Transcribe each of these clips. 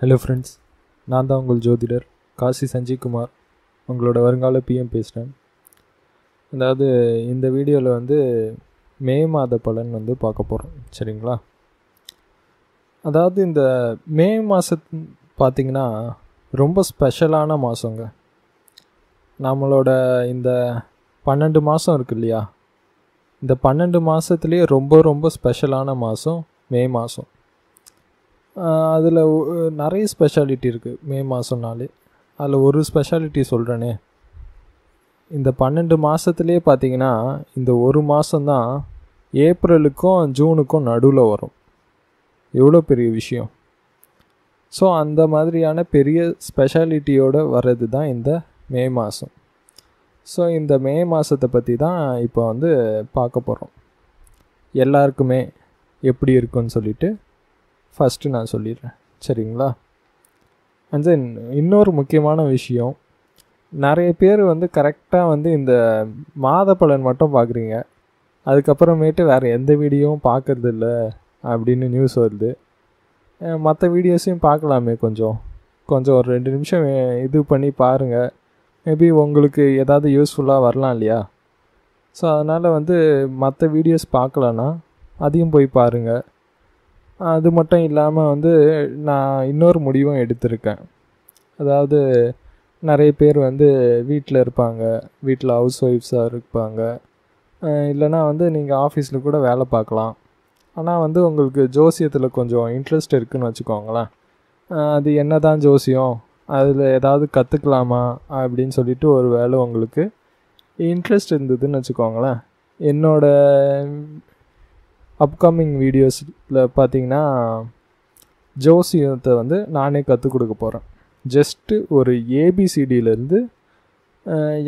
Hello friends, நான் தான் உங்கள் ஜோதிடர் காசி சஞ்சய்குமார், உங்களோட வருங்கால பிஎம் பேசுகிறேன். அதாவது இந்த வீடியோவில் மே மாத பலன் பார்க்க போகிறோம். சரிங்களா? அதாவது இந்த மே மாதம் பார்த்திங்கன்னா ரொம்ப ஸ்பெஷலான மாதங்க. நம்மளோட இந்த 12 மாதம் இருக்கு இல்லையா, இந்த 12 மாதத்துலேயே ரொம்ப ரொம்ப ஸ்பெஷலான மாதம் மே மாதம். அதில் நிறைய ஸ்பெஷாலிட்டி இருக்குது மே மாதம்னாலே. அதில் ஒரு ஸ்பெஷாலிட்டி சொல்கிறேனே, இந்த 12 மாதத்துலேயே பார்த்திங்கன்னா இந்த ஒரு மாதம்தான் ஏப்ரலுக்கும் ஜூனுக்கும் நடுவில் வரும். எவ்வளோ பெரிய விஷயம்! ஸோ அந்த மாதிரியான பெரிய ஸ்பெஷாலிட்டியோடு வர்றது தான் இந்த மே மாதம். ஸோ இந்த மே மாதத்தை பற்றி தான் இப்போ பார்க்க போகிறோம். எல்லாருக்குமே எப்படி இருக்குன்னு சொல்லிட்டு ஃபஸ்ட்டு நான் சொல்லிடுறேன். சரிங்களா? அண்ட் தென் இன்னொரு முக்கியமான விஷயம், நிறைய பேர் கரெக்டாக இந்த மாத பலன் மட்டும் பார்க்குறீங்க, அதுக்கப்புறமேட்டு வேறு எந்த வீடியோவும் பார்க்குறதில்ல அப்படின்னு நியூஸ் வருது. மற்ற வீடியோஸையும் பார்க்கலாமே, கொஞ்சம் ஒரு 2 நிமிஷம் இது பண்ணி பாருங்கள். மேபி உங்களுக்கு ஏதாவது யூஸ்ஃபுல்லாக வரலாம் இல்லையா? ஸோ அதனால் மற்ற வீடியோஸ் பார்க்கலன்னா அதையும் போய் பாருங்கள். அது மட்டும் இல்லாமல் நான் இன்னொரு முடிவும் எடுத்திருக்கேன். அதாவது நிறைய பேர் வீட்டில் இருப்பாங்க, வீட்டில் ஹவுஸ் ஒய்ஃப்ஸாக இருப்பாங்க, இல்லைனா நீங்கள் ஆஃபீஸில் கூட வேலை பார்க்கலாம். ஆனால் உங்களுக்கு ஜோசியத்தில் கொஞ்சம் இன்ட்ரெஸ்ட் இருக்குதுன்னு வச்சுக்கோங்களேன். அது என்ன தான் ஜோசியம், அதில் ஏதாவது கற்றுக்கலாமா அப்படின்னு சொல்லிட்டு ஒரு வேளை உங்களுக்கு இன்ட்ரெஸ்ட் இருந்ததுன்னு வச்சுக்கோங்களேன், என்னோடய அப்கமிங் வீடியோஸில் பார்த்தீங்கன்னா ஜோசியத்தை நானே கற்றுக் கொடுக்க போகிறேன். ஜஸ்ட்டு ஒரு ஏபிசிடியிலேருந்து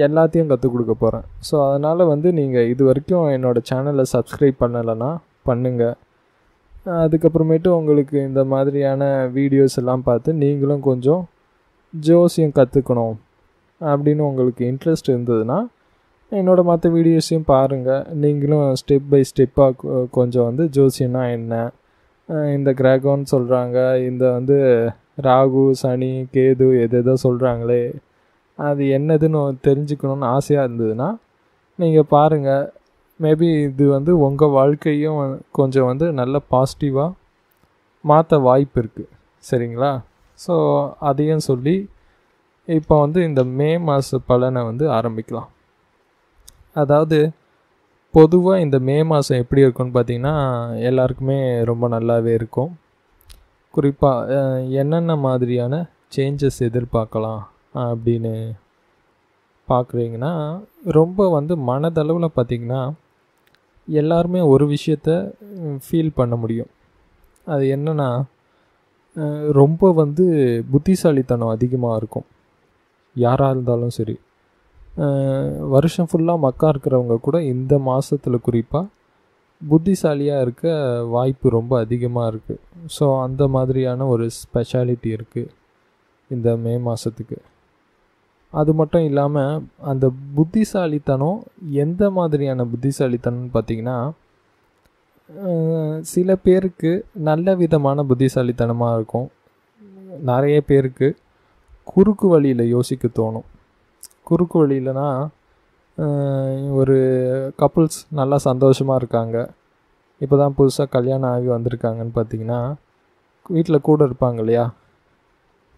எல்லாத்தையும் கற்றுக் கொடுக்க போகிறேன். ஸோ அதனால் நீங்கள் இது வரைக்கும் என்னோடய சேனலை சப்ஸ்கிரைப் பண்ணலைன்னா பண்ணுங்கள். அதுக்கப்புறமேட்டு உங்களுக்கு இந்த மாதிரியான வீடியோஸ் எல்லாம் பார்த்து நீங்களும் கொஞ்சம் ஜோசியம் கற்றுக்கணும் அப்படின்னு உங்களுக்கு இன்ட்ரெஸ்ட் இருந்ததுன்னா என்னோடய மற்ற வீடியோஸையும் பாருங்கள். நீங்களும் ஸ்டெப் பை ஸ்டெப்பாக கொஞ்சம் ஜோசியம்னா என்ன, இந்த கிரகம்னு சொல்கிறாங்க, இந்த ராகு சனி கேது எதோ சொல்கிறாங்களே, அது என்னதுன்னு தெரிஞ்சுக்கணுன்னு ஆசையாக இருந்ததுன்னா நீங்கள் பாருங்கள். மேபி இது உங்கள் வாழ்க்கையும் கொஞ்சம் நல்ல பாசிட்டிவாக மாற்ற வாய்ப்பு இருக்குது. சரிங்களா? ஸோ அதையும் சொல்லி இப்போ இந்த மே மாத பலனை ஆரம்பிக்கலாம். அதாவது பொதுவாக இந்த மே மாதம் எப்படி இருக்குன்னு பார்த்திங்கன்னா எல்லாருக்குமே ரொம்ப நல்லாவே இருக்கும். குறிப்பாக என்னென்ன மாதிரியான சேஞ்சஸ் எதிர்பார்க்கலாம் அப்படின்னு பார்க்குறீங்கன்னா, ரொம்ப மனதளவில் பார்த்திங்கன்னா எல்லாருமே ஒரு விஷயத்த ஃபீல் பண்ண முடியும். அது என்னென்னா, ரொம்ப புத்திசாலித்தனம் அதிகமாக இருக்கும். யாராக இருந்தாலும் சரி, வருஷம் ஃபுல்லாக மக்கா இருக்கிறவங்க கூட இந்த மாதத்தில் குறிப்பாக புத்திசாலியாக இருக்க வாய்ப்பு ரொம்ப அதிகமாக இருக்குது. ஸோ அந்த மாதிரியான ஒரு ஸ்பெஷாலிட்டி இருக்குது இந்த மே மாதத்துக்கு. அது மட்டும் இல்லாமல் அந்த புத்திசாலித்தனம் எந்த மாதிரியான புத்திசாலித்தனம்னு பார்த்திங்கன்னா, சில பேருக்கு நல்ல விதமான புத்திசாலித்தனமாக இருக்கும். நிறைய பேருக்கு குறுக்கு வழியில் யோசிக்க தோணும். குறுக்கு வழியிலனா, ஒரு கப்புள்ஸ் நல்லா சந்தோஷமாக இருக்காங்க, இப்போ தான் புதுசாக கல்யாணம் ஆகி வந்திருக்காங்கன்னு பார்த்திங்கன்னா, வீட்டில் கூட இருப்பாங்க இல்லையா,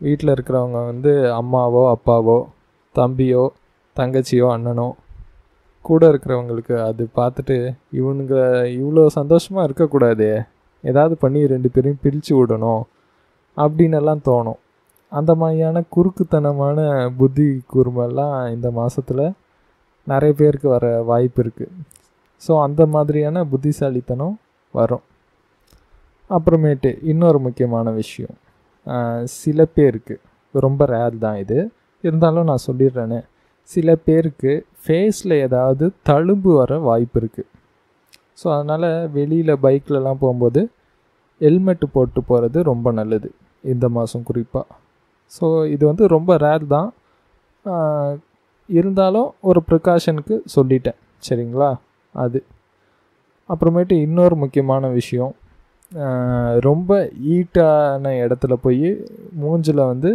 வீட்டில் இருக்கிறவங்க அம்மாவோ அப்பாவோ தம்பியோ தங்கச்சியோ அண்ணனோ கூட இருக்கிறவங்களுக்கு அது பார்த்துட்டு இவனுங்க இவ்வளோ சந்தோஷமாக இருக்கக்கூடாதே, ஏதாவது பண்ணி 2 பேரையும் பிரித்து விடணும் அப்படின்னு எல்லாம் தோணும். அந்த மாதிரியான குறுக்குத்தனமான புத்தி கூர்மெல்லாம் இந்த மாதத்தில் நிறைய பேருக்கு வர வாய்ப்பு இருக்குது. ஸோ அந்த மாதிரியான புத்திசாலித்தனம் வரும். அப்புறமேட்டு இன்னொரு முக்கியமான விஷயம், சில பேருக்கு, ரொம்ப ரேர் தான் இது, இருந்தாலும் நான் சொல்லிடுறேனே, சில பேருக்கு ஃபேஸில் ஏதாவது தழும்பு வர வாய்ப்பு இருக்குது. ஸோ அதனால் வெளியில் பைக்லலாம் போகும்போது ஹெல்மெட்டு போட்டு போகிறது ரொம்ப நல்லது இந்த மாதம் குறிப்பாக. ஸோ இது ரொம்ப ரேர் தான், இருந்தாலும் ஒரு ப்ரிகாஷனுக்கு சொல்லிட்டேன். சரிங்களா? அது அப்புறமேட்டு இன்னொரு முக்கியமான விஷயம், ரொம்ப ஹீட்டான இடத்துல போய் மூஞ்சில் வந்து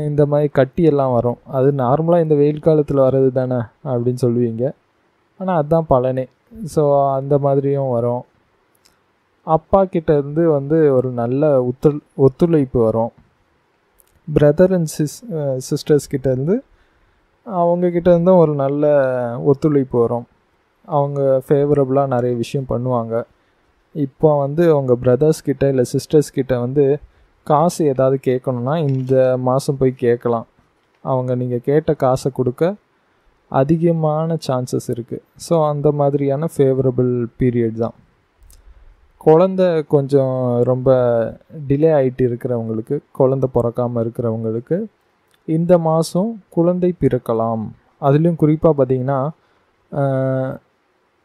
இந்த மாதிரி கட்டியெல்லாம் வரும். அது நார்மலாக இந்த வெயில் காலத்தில் வர்றது தானே அப்படின்னு சொல்லுவீங்க. ஆனால் அதுதான் பலனே. ஸோ அந்த மாதிரியும் வரும். அப்பா கிட்டேருந்து வந்து ஒரு நல்ல ஒத்துழைப்பு வரும். பிரதர் அண்ட் சிஸ்டர்ஸ் கிட்டேருந்து அவங்கக்கிட்டேருந்தும் ஒரு நல்ல ஒத்துழைப்பு வரும். அவங்க ஃபேவரபுளாக நிறைய விஷயம் பண்ணுவாங்க. இப்போ வந்து உங்கள் பிரதர்ஸ் கிட்ட இல்லை சிஸ்டர்ஸ் கிட்ட வந்து காசு ஏதாவது கேட்கணுன்னா இந்த மாதம் போய் கேட்கலாம். அவங்க நீங்கள் கேட்ட காசை கொடுக்க அதிகமான சான்சஸ் இருக்குது. ஸோ அந்த மாதிரியான ஃபேவரபிள் பீரியட் தான். குழந்த கொஞ்சம் ரொம்ப டிலே ஆகிட்டு இருக்கிறவங்களுக்கு, குழந்த பிறக்காமல் இருக்கிறவங்களுக்கு இந்த மாதம் குழந்தை பிறக்கலாம். அதுலேயும் குறிப்பாக பார்த்திங்கன்னா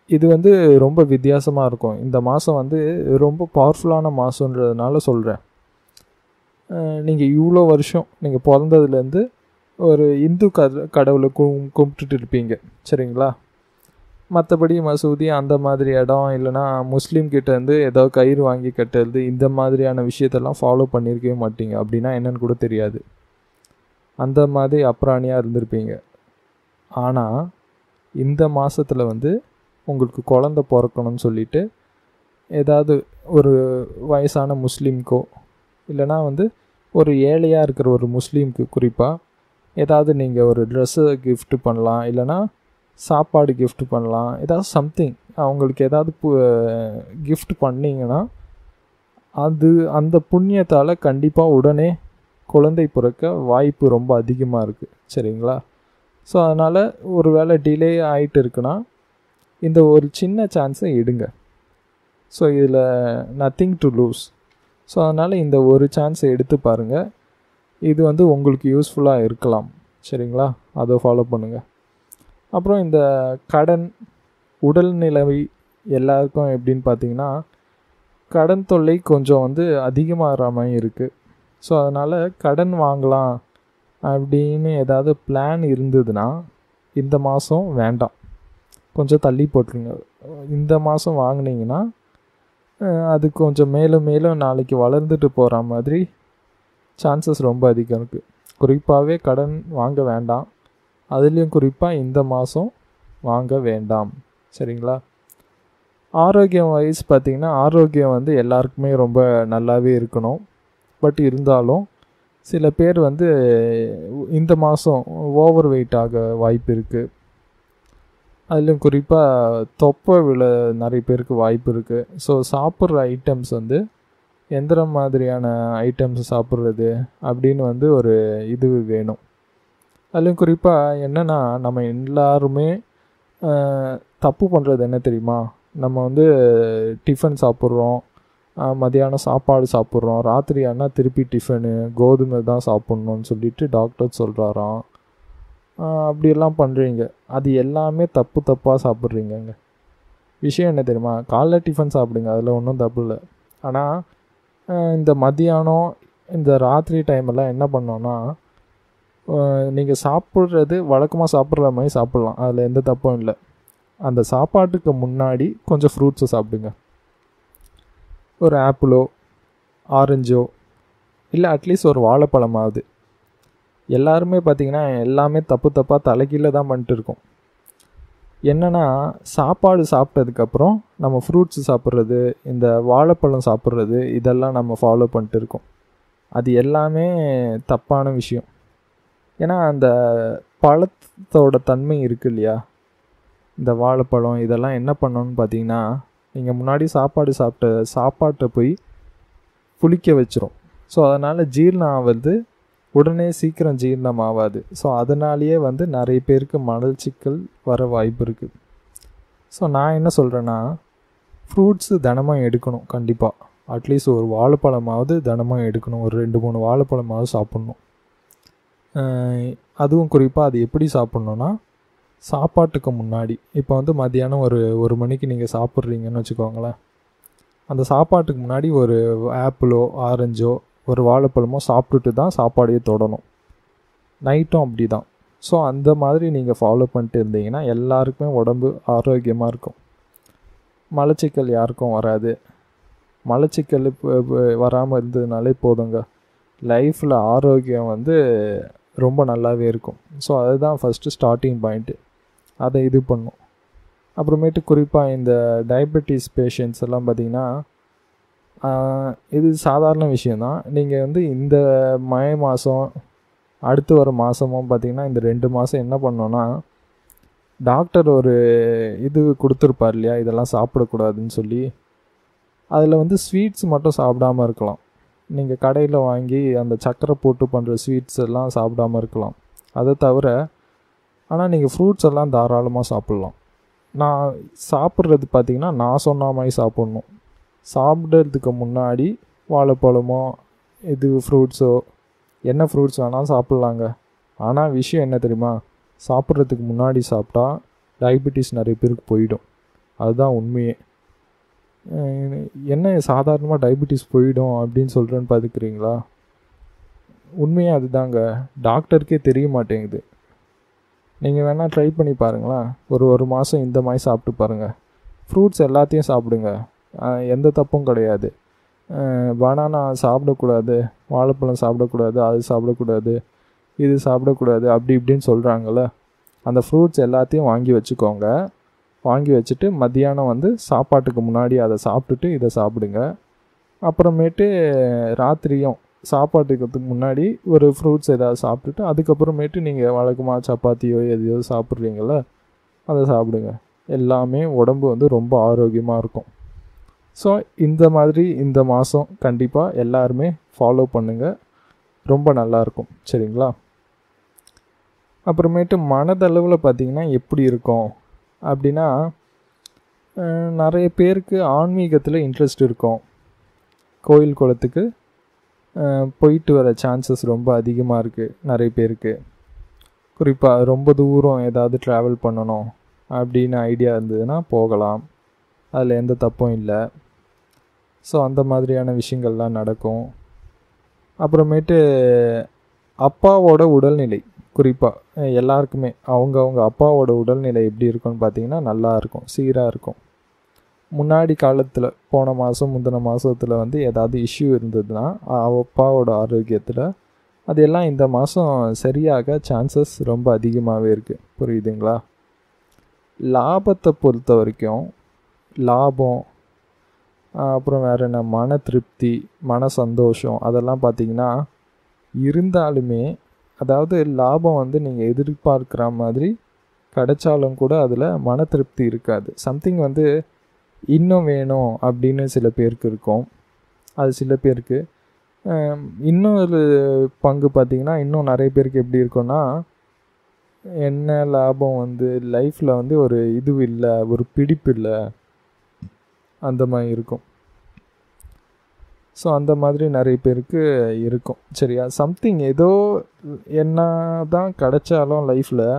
இது வந்து ரொம்ப வித்தியாசமாக இருக்கும். இந்த மாதம் வந்து ரொம்ப பவர்ஃபுல்லான மாதன்றதுனால சொல்கிறேன். நீங்கள் இவ்வளோ வருஷம் நீங்கள் பிறந்ததுலேருந்து ஒரு இந்து கடவுளை கும்பிட்டுட்டு இருப்பீங்க, சரிங்களா? மற்றபடி மசூதி அந்த மாதிரி இடம் இல்லைனா முஸ்லீம் கிட்டேருந்து ஏதோ கயிறு வாங்கி கட்டுறது இந்த மாதிரியான விஷயத்தெல்லாம் ஃபாலோ பண்ணியிருக்கவே மாட்டீங்க. அப்படின்னா என்னென்னு கூட தெரியாது. அந்த மாதிரி அப்ராணியாக இருந்திருப்பீங்க. ஆனால் இந்த மாதத்தில் வந்து உங்களுக்கு குழந்த பிறக்கணும்னு சொல்லிவிட்டு ஏதாவது ஒரு வயசான முஸ்லீம்க்கோ இல்லைனா வந்து ஒரு ஏழையாக இருக்கிற ஒரு முஸ்லீம்க்கு குறிப்பாக ஏதாவது நீங்கள் ஒரு ட்ரெஸ்ஸு கிஃப்ட் பண்ணலாம், இல்லைனா சாப்பாடு கிஃப்ட் பண்ணலாம், ஏதாவது சம்திங் அவங்களுக்கு ஏதாவது கிஃப்ட் பண்ணிங்கன்னா அது அந்த புண்ணியத்தால் கண்டிப்பாக உடனே குழந்தை பிறக்க வாய்ப்பு ரொம்ப அதிகமாக இருக்குது, சரிங்களா? ஸோ அதனால் ஒரு வேளை டிலே ஆகிட்டு இருக்குன்னா இந்த ஒரு சின்ன சான்ஸை எடுங்க. ஸோ இதில் நத்திங் டு லூஸ். ஸோ அதனால் இந்த ஒரு சான்ஸை எடுத்து பாருங்கள். இது வந்து உங்களுக்கு யூஸ்ஃபுல்லாக இருக்கலாம், சரிங்களா? அதை ஃபாலோ பண்ணுங்கள். அப்புறம் இந்த கடன் உடல்நிலை எல்லாருக்கும் எப்படின்னு பார்த்தீங்கன்னா கடன் தொல்லை கொஞ்சம் வந்து அதிகமாகிற மாதிரி இருக்குது. ஸோ அதனால் கடன் வாங்கலாம் அப்படின்னு ஏதாவது பிளான் இருந்ததுன்னா இந்த மாதம் வேண்டாம், கொஞ்சம் தள்ளி போட்டுருங்க. இந்த மாதம் வாங்கினீங்கன்னா அது கொஞ்சம் மேலும் மேலும் நாளைக்கு வளர்ந்துட்டு போகிற மாதிரி சான்சஸ் ரொம்ப அதிகம் இருக்குது. குறிப்பாகவே கடன் வாங்க வேண்டாம், அதுலேயும் குறிப்பாக இந்த மாதம் வாங்க வேண்டாம், சரிங்களா? ஆரோக்கியம் வைஸ் பார்த்திங்கன்னா ஆரோக்கியம் வந்து எல்லாருக்குமே ரொம்ப நல்லாவே இருக்கணும். பட் இருந்தாலும் சில பேர் வந்து இந்த மாதம் ஓவர் வெயிட் ஆக வாய்ப்பு இருக்குது. அதுலேயும் குறிப்பாக தொப்பை விழ நிறைய பேருக்கு வாய்ப்பு இருக்குது. ஸோ சாப்பிட்ற ஐட்டம்ஸ் வந்து எந்த மாதிரியான ஐட்டம்ஸ் சாப்பிட்றது அப்படின்னு வந்து ஒரு இது வேணும். அதுலேயும் குறிப்பாக என்னென்னா நம்ம எல்லாருமே தப்பு பண்ணுறது என்ன தெரியுமா? நம்ம வந்து டிஃபன் சாப்பிட்றோம், மதியானம் சாப்பாடு சாப்பிட்றோம், ராத்திரி ஆனால் திருப்பி டிஃபனு கோதுமை தான் சாப்பிட்ணுன்னு சொல்லிட்டு டாக்டர் சொல்கிறாராம். அப்படியெல்லாம் பண்ணுறீங்க. அது எல்லாமே தப்பாக சாப்பிட்றீங்கங்க. விஷயம் என்ன தெரியுமா? காலைல டிஃபன் சாப்பிடுங்க, அதில் ஒன்றும் தப்பு இல்லை. ஆனால் இந்த மதியானம் இந்த ராத்திரி டைமெல்லாம் என்ன பண்ணோன்னா நீங்கள் சாப்பிட்றது வழக்கமாக சாப்பிட்ற மாதிரி சாப்பிட்லாம், அதில் எந்த தப்பும் இல்லை. அந்த சாப்பாட்டுக்கு முன்னாடி கொஞ்சம் ஃப்ரூட்ஸை சாப்பிடுங்க. ஒரு ஆப்பிளோ ஆரஞ்சோ இல்லை அட்லீஸ்ட் ஒரு வாழைப்பழமாவது. எல்லாருமே பார்த்திங்கன்னா எல்லாமே தப்பாக தலைகீழ தான் பண்ணிட்டு இருக்கோம். என்னென்னா சாப்பாடு சாப்பிட்டதுக்கப்புறம் நம்ம ஃப்ரூட்ஸ் சாப்பிட்றது, இந்த வாழைப்பழம் சாப்பிட்றது இதெல்லாம் நம்ம ஃபாலோ பண்ணிட்டு இருக்கோம். அது எல்லாமே தப்பான விஷயம். ஏன்னா அந்த பழத்தோட தன்மை இருக்குது இல்லையா, இந்த வாழைப்பழம் இதெல்லாம் என்ன பண்ணணும்னு பார்த்தீங்கன்னா நீங்கள் முன்னாடி சாப்பாட்டை போய் புளிக்க வச்சிரும். ஸோ அதனால் ஜீரணம் ஆவது உடனே சீக்கிரம் ஜீரணம் ஆகாது. ஸோ அதனாலேயே வந்து நிறைய பேருக்கு மலச்சிக்கல் வர வாய்ப்பு இருக்குது. ஸோ நான் என்ன சொல்கிறேன்னா ஃப்ரூட்ஸு தினமும் எடுக்கணும். கண்டிப்பாக அட்லீஸ்ட் ஒரு வாழைப்பழமாவது தினமும் எடுக்கணும். ஒரு 2-3 வாழைப்பழமாவது சாப்பிட்ணும். அதுவும் குறிப்பாக அது எப்படி சாப்பிட்ணுன்னா சாப்பாட்டுக்கு முன்னாடி. இப்போ வந்து மத்தியானம் ஒரு மணிக்கு நீங்கள் சாப்பிட்றீங்கன்னு வச்சுக்கோங்களேன். அந்த சாப்பாட்டுக்கு முன்னாடி ஒரு ஆப்பிளோ ஆரஞ்சோ ஒரு வாழைப்பழமோ சாப்பிட்டுட்டு தான் சாப்பாடையே தொடணும். நைட்டும் அப்படி தான். ஸோ அந்த மாதிரி நீங்கள் ஃபாலோ பண்ணிட்டு இருந்தீங்கன்னா எல்லாருக்குமே உடம்பு ஆரோக்கியமாக இருக்கும். மலச்சிக்கல் யாருக்கும் வராது. மலச்சிக்கல் வராமல் இருந்ததுனாலே போதுங்க. லைஃப்பில் ஆரோக்கியம் வந்து ரொம்ப நல்லாவே இருக்கும். ஸோ அதுதான் ஃபஸ்ட்டு ஸ்டார்டிங் பாயிண்ட்டு. அதை இது பண்ணும். அப்புறமேட்டு குறிப்பாக இந்த டயபெட்டிஸ் பேஷண்ட்ஸ் எல்லாம் பார்த்திங்கன்னா இது சாதாரண விஷயந்தான். நீங்கள் வந்து இந்த மே மாதம் அடுத்து வர மாதமும் பார்த்திங்கன்னா இந்த 2 மாதம் என்ன பண்ணோன்னா, டாக்டர் ஒரு இது கொடுத்துருப்பார் இல்லையா, இதெல்லாம் சாப்பிடக்கூடாதுன்னு சொல்லி. அதில் வந்து ஸ்வீட்ஸ் மட்டும் சாப்பிடாமல் இருக்கலாம். நீங்கள் கடையில் வாங்கி அந்த சர்க்கரை போட்டு பண்ணுற ஸ்வீட்ஸ் எல்லாம் சாப்பிடாமல் இருக்கலாம். அதை தவிர ஆனால் நீங்கள் ஃப்ரூட்ஸ் எல்லாம் தாராளமாக சாப்பிட்லாம். நான் சாப்பிட்றது பார்த்திங்கன்னா நான் சொன்ன மாதிரி சாப்பிட்ணும். சாப்பிட்றதுக்கு முன்னாடி வாழைப்பழமோ இது ஃப்ரூட்ஸோ என்ன ஃப்ரூட்ஸ் வேணாலும் சாப்பிட்லாங்க. ஆனால் விஷயம் என்ன தெரியுமா, சாப்பிட்றதுக்கு முன்னாடி சாப்பிட்டா டயபெட்டிஸ் நிறைய பேருக்கு போயிடும். அதுதான் உண்மையே. என்ன சாதாரணமாக டயபெட்டிஸ் போயிடும் அப்படின்னு சொல்கிறேன்னு பார்த்துக்கிறீங்களா? உண்மையே அதுதாங்க. டாக்டருக்கே தெரிய மாட்டேங்குது. நீங்கள் வேணால் ட்ரை பண்ணி பாருங்களேன். ஒரு மாதம் இந்த மாதிரி சாப்பிட்டு பாருங்கள். ஃப்ரூட்ஸ் எல்லாத்தையும் சாப்பிடுங்க, எந்த தப்பும் கிடையாது. பனானா சாப்பிடக்கூடாது, வாழைப்பழம் சாப்பிடக்கூடாது, அது சாப்பிடக்கூடாது, இது சாப்பிடக்கூடாது அப்படி இப்படின்னு சொல்கிறாங்கள. அந்த ஃப்ரூட்ஸ் எல்லாத்தையும் வாங்கி வச்சுக்கோங்க. வாங்கி வச்சுட்டு மத்தியானம் வந்து சாப்பாட்டுக்கு முன்னாடி அதை சாப்பிட்டுட்டு இதை சாப்பிடுங்க. அப்புறமேட்டு ராத்திரியும் சாப்பாட்டுக்கு முன்னாடி ஒரு ஃப்ரூட்ஸ் ஏதாவது சாப்பிட்டுட்டு அதுக்கப்புறமேட்டு நீங்கள் வழக்கமாக சப்பாத்தியோ எதையோ சாப்பிட்றீங்கள அதை சாப்பிடுங்க. எல்லாமே உடம்பு வந்து ரொம்ப ஆரோக்கியமாக இருக்கும். ஸோ இந்த மாதிரி இந்த மாதம் கண்டிப்பாக எல்லாருமே ஃபாலோ பண்ணுங்கள். ரொம்ப நல்லாயிருக்கும். சரிங்களா? அப்புறமேட்டு மனதளவில் பார்த்திங்கன்னா எப்படி இருக்கும் அப்படின்னா, நிறைய பேருக்கு ஆன்மீகத்தில் இன்ட்ரெஸ்ட் இருக்கும். கோயில் குளத்துக்கு போயிட்டு வர சான்சஸ் ரொம்ப அதிகமாக இருக்குது நிறைய பேருக்கு. குறிப்பாக ரொம்ப தூரம் ஏதாவது ட்ராவல் பண்ணணும் அப்படின்னு ஐடியா இருந்ததுன்னா போகலாம். அதில் எந்த தப்பும் இல்லை. ஸோ அந்த மாதிரியான விஷயங்கள்லாம் நடக்கும். அப்புறமேட்டு அப்பாவோட உடல்நிலை, குறிப்பாக எல்லாருக்குமே அவங்கவுங்க அப்பாவோட உடல்நிலை எப்படி இருக்குன்னு பார்த்திங்கன்னா நல்லா இருக்கும், சீராக இருக்கும். முன்னாடி காலத்தில் போன மாதம் முந்தின மாதத்தில் வந்து ஏதாவது இஷ்யூ இருந்ததுன்னா அப்பாவோட ஆரோக்கியத்தில் அது எல்லாம் இந்த மாதம் சரியாக சான்சஸ் ரொம்ப அதிகமாகவே இருக்குது. புரியுதுங்களா? லாபத்தை பொறுத்த வரைக்கும் லாபம், அப்புறம் வேறு என்ன, மன திருப்தி, மன சந்தோஷம் அதெல்லாம் பார்த்திங்கன்னா இருந்தாலுமே, அதாவது லாபம் வந்து நீங்கள் எதிர்பார்க்குற மாதிரி கிடைச்சாலும் கூட அதில் மன திருப்தி இருக்காது. சம்திங் வந்து இன்னும் வேணும் அப்படின்னு சில பேருக்கு இருக்கும். அது சில பேருக்கு இன்னொரு பங்கு பார்த்திங்கன்னா இன்னும் நிறைய பேருக்கு எப்படி இருக்குன்னா, என்ன லாபம் வந்து லைஃப்பில் வந்து ஒரு இது இல்லை, ஒரு பிடிப்பு இல்லை, அந்த மாதிரி இருக்கும். ஸோ அந்த மாதிரி நிறைய பேருக்கு இருக்கும். சரியா? சம்திங் ஏதோ என்ன தான் கிடைச்சாலும் லைஃப்பில்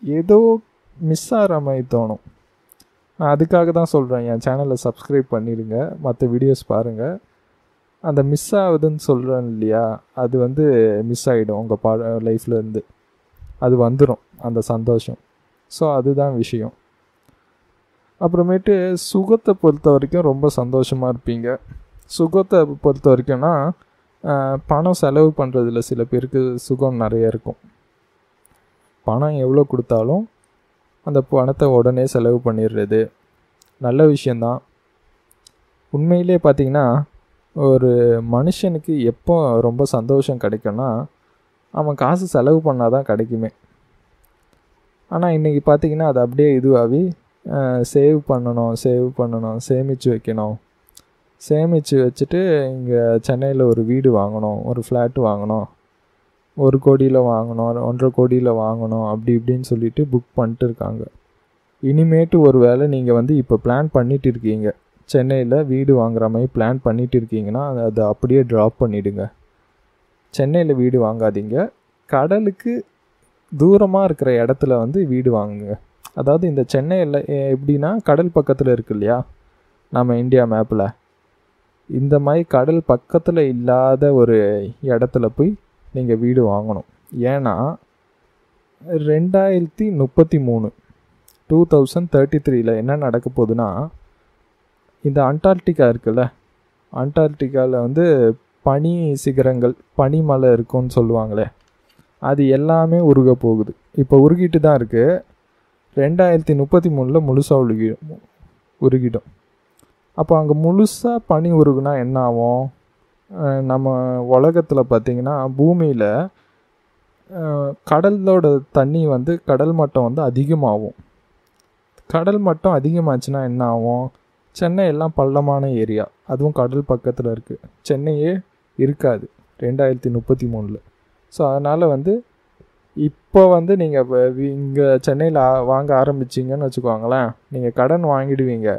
ஏதோ மிஸ் ஆகிற மாதிரி தோணும். நான் அதுக்காக தான் சொல்கிறேன், என் சேனலை சப்ஸ்கிரைப் பண்ணிடுங்க, மற்ற வீடியோஸ் பாருங்கள். அந்த மிஸ் ஆகுதுன்னு சொல்கிறேன் இல்லையா, அது வந்து மிஸ் ஆகிடும் உங்கள் லைஃப்லேருந்து. அது வந்துடும் அந்த சந்தோஷம். ஸோ அதுதான் விஷயம். அப்புறமேட்டு சுகத்தை பொறுத்த வரைக்கும் ரொம்ப சந்தோஷமாக இருப்பீங்க. சுகத்தை பொறுத்த வரைக்கும்னா பணம் செலவு பண்ணுறதுல சில பேருக்கு சுகம் நிறைய இருக்கும். பணம் எவ்வளோ கொடுத்தாலும் அந்த பணத்தை உடனே செலவு பண்ணிடுறது நல்ல விஷயந்தான். உண்மையிலே பார்த்திங்கன்னா ஒரு மனுஷனுக்கு எப்போ ரொம்ப சந்தோஷம் கிடைக்கும்னா அவன் காசு செலவு பண்ணால் தான் கிடைக்குமே. ஆனால் இன்றைக்கி பார்த்திங்கன்னா அது அப்படியே இதுவாகி சேவ் பண்ணணும், சேமித்து வைக்கணும், சேமித்து வச்சுட்டு இங்கே சென்னையில் ஒரு வீடு வாங்கணும், ஒரு ஃப்ளாட் வாங்கணும், 1 கோடியில் வாங்கணும், 1.5 கோடியில் வாங்கணும், அப்படி இப்படின்னு சொல்லிட்டு புக் பண்ணிட்டு இருக்காங்க. இனிமேட்டு ஒரு வேளை நீங்கள் வந்து இப்போ பிளான் பண்ணிட்டு இருக்கீங்க, சென்னையில் வீடு வாங்குற மாதிரி பிளான் பண்ணிட்டு இருக்கீங்கன்னா அதை அப்படியே ட்ராப் பண்ணிவிடுங்க. சென்னையில் வீடு வாங்காதீங்க, கடலுக்கு தூரமாக இருக்கிற இடத்துல வந்து வீடு வாங்குங்க. அதாவது இந்த சென்னையில் எப்படின்னா கடல் பக்கத்தில் இருக்கு இல்லையா நம்ம இந்தியா மேப்பில், இந்த மாதிரி கடல் பக்கத்தில் இல்லாத ஒரு இடத்துல போய் நீங்கள் வீடு வாங்கணும். ஏன்னா 2033 2033 என்ன நடக்க போகுதுன்னா, இந்த அண்டார்டிகா இருக்குல்ல, அண்டார்டிகாவில் வந்து பனி சிகரங்கள் பனிமலை இருக்குன்னு சொல்லுவாங்களே, அது எல்லாமே உருக போகுது. இப்போ உருகிட்டு தான் இருக்குது. 2033 முழுசாக உருகிடும். அப்போ அங்கே முழுசாக பனி உருகுனா என்ன ஆகும்? நம்ம உலகத்தில் பார்த்திங்கன்னா பூமியில் கடலோட தண்ணி வந்து கடல் மட்டம் வந்து அதிகமாகும். கடல் மட்டம் அதிகமாச்சுன்னா என்ன ஆகும்? சென்னை எல்லாம் பள்ளமான ஏரியா, அதுவும் கடல் பக்கத்தில் இருக்குது. சென்னையே இருக்காது 2033. ஸோ அதனால் வந்து இப்போ வந்து நீங்கள் இங்கே சென்னையில் வாங்க ஆரம்பிச்சிங்கன்னு வச்சுக்கோங்களேன், நீங்கள் கடன் வாங்கிடுவீங்க.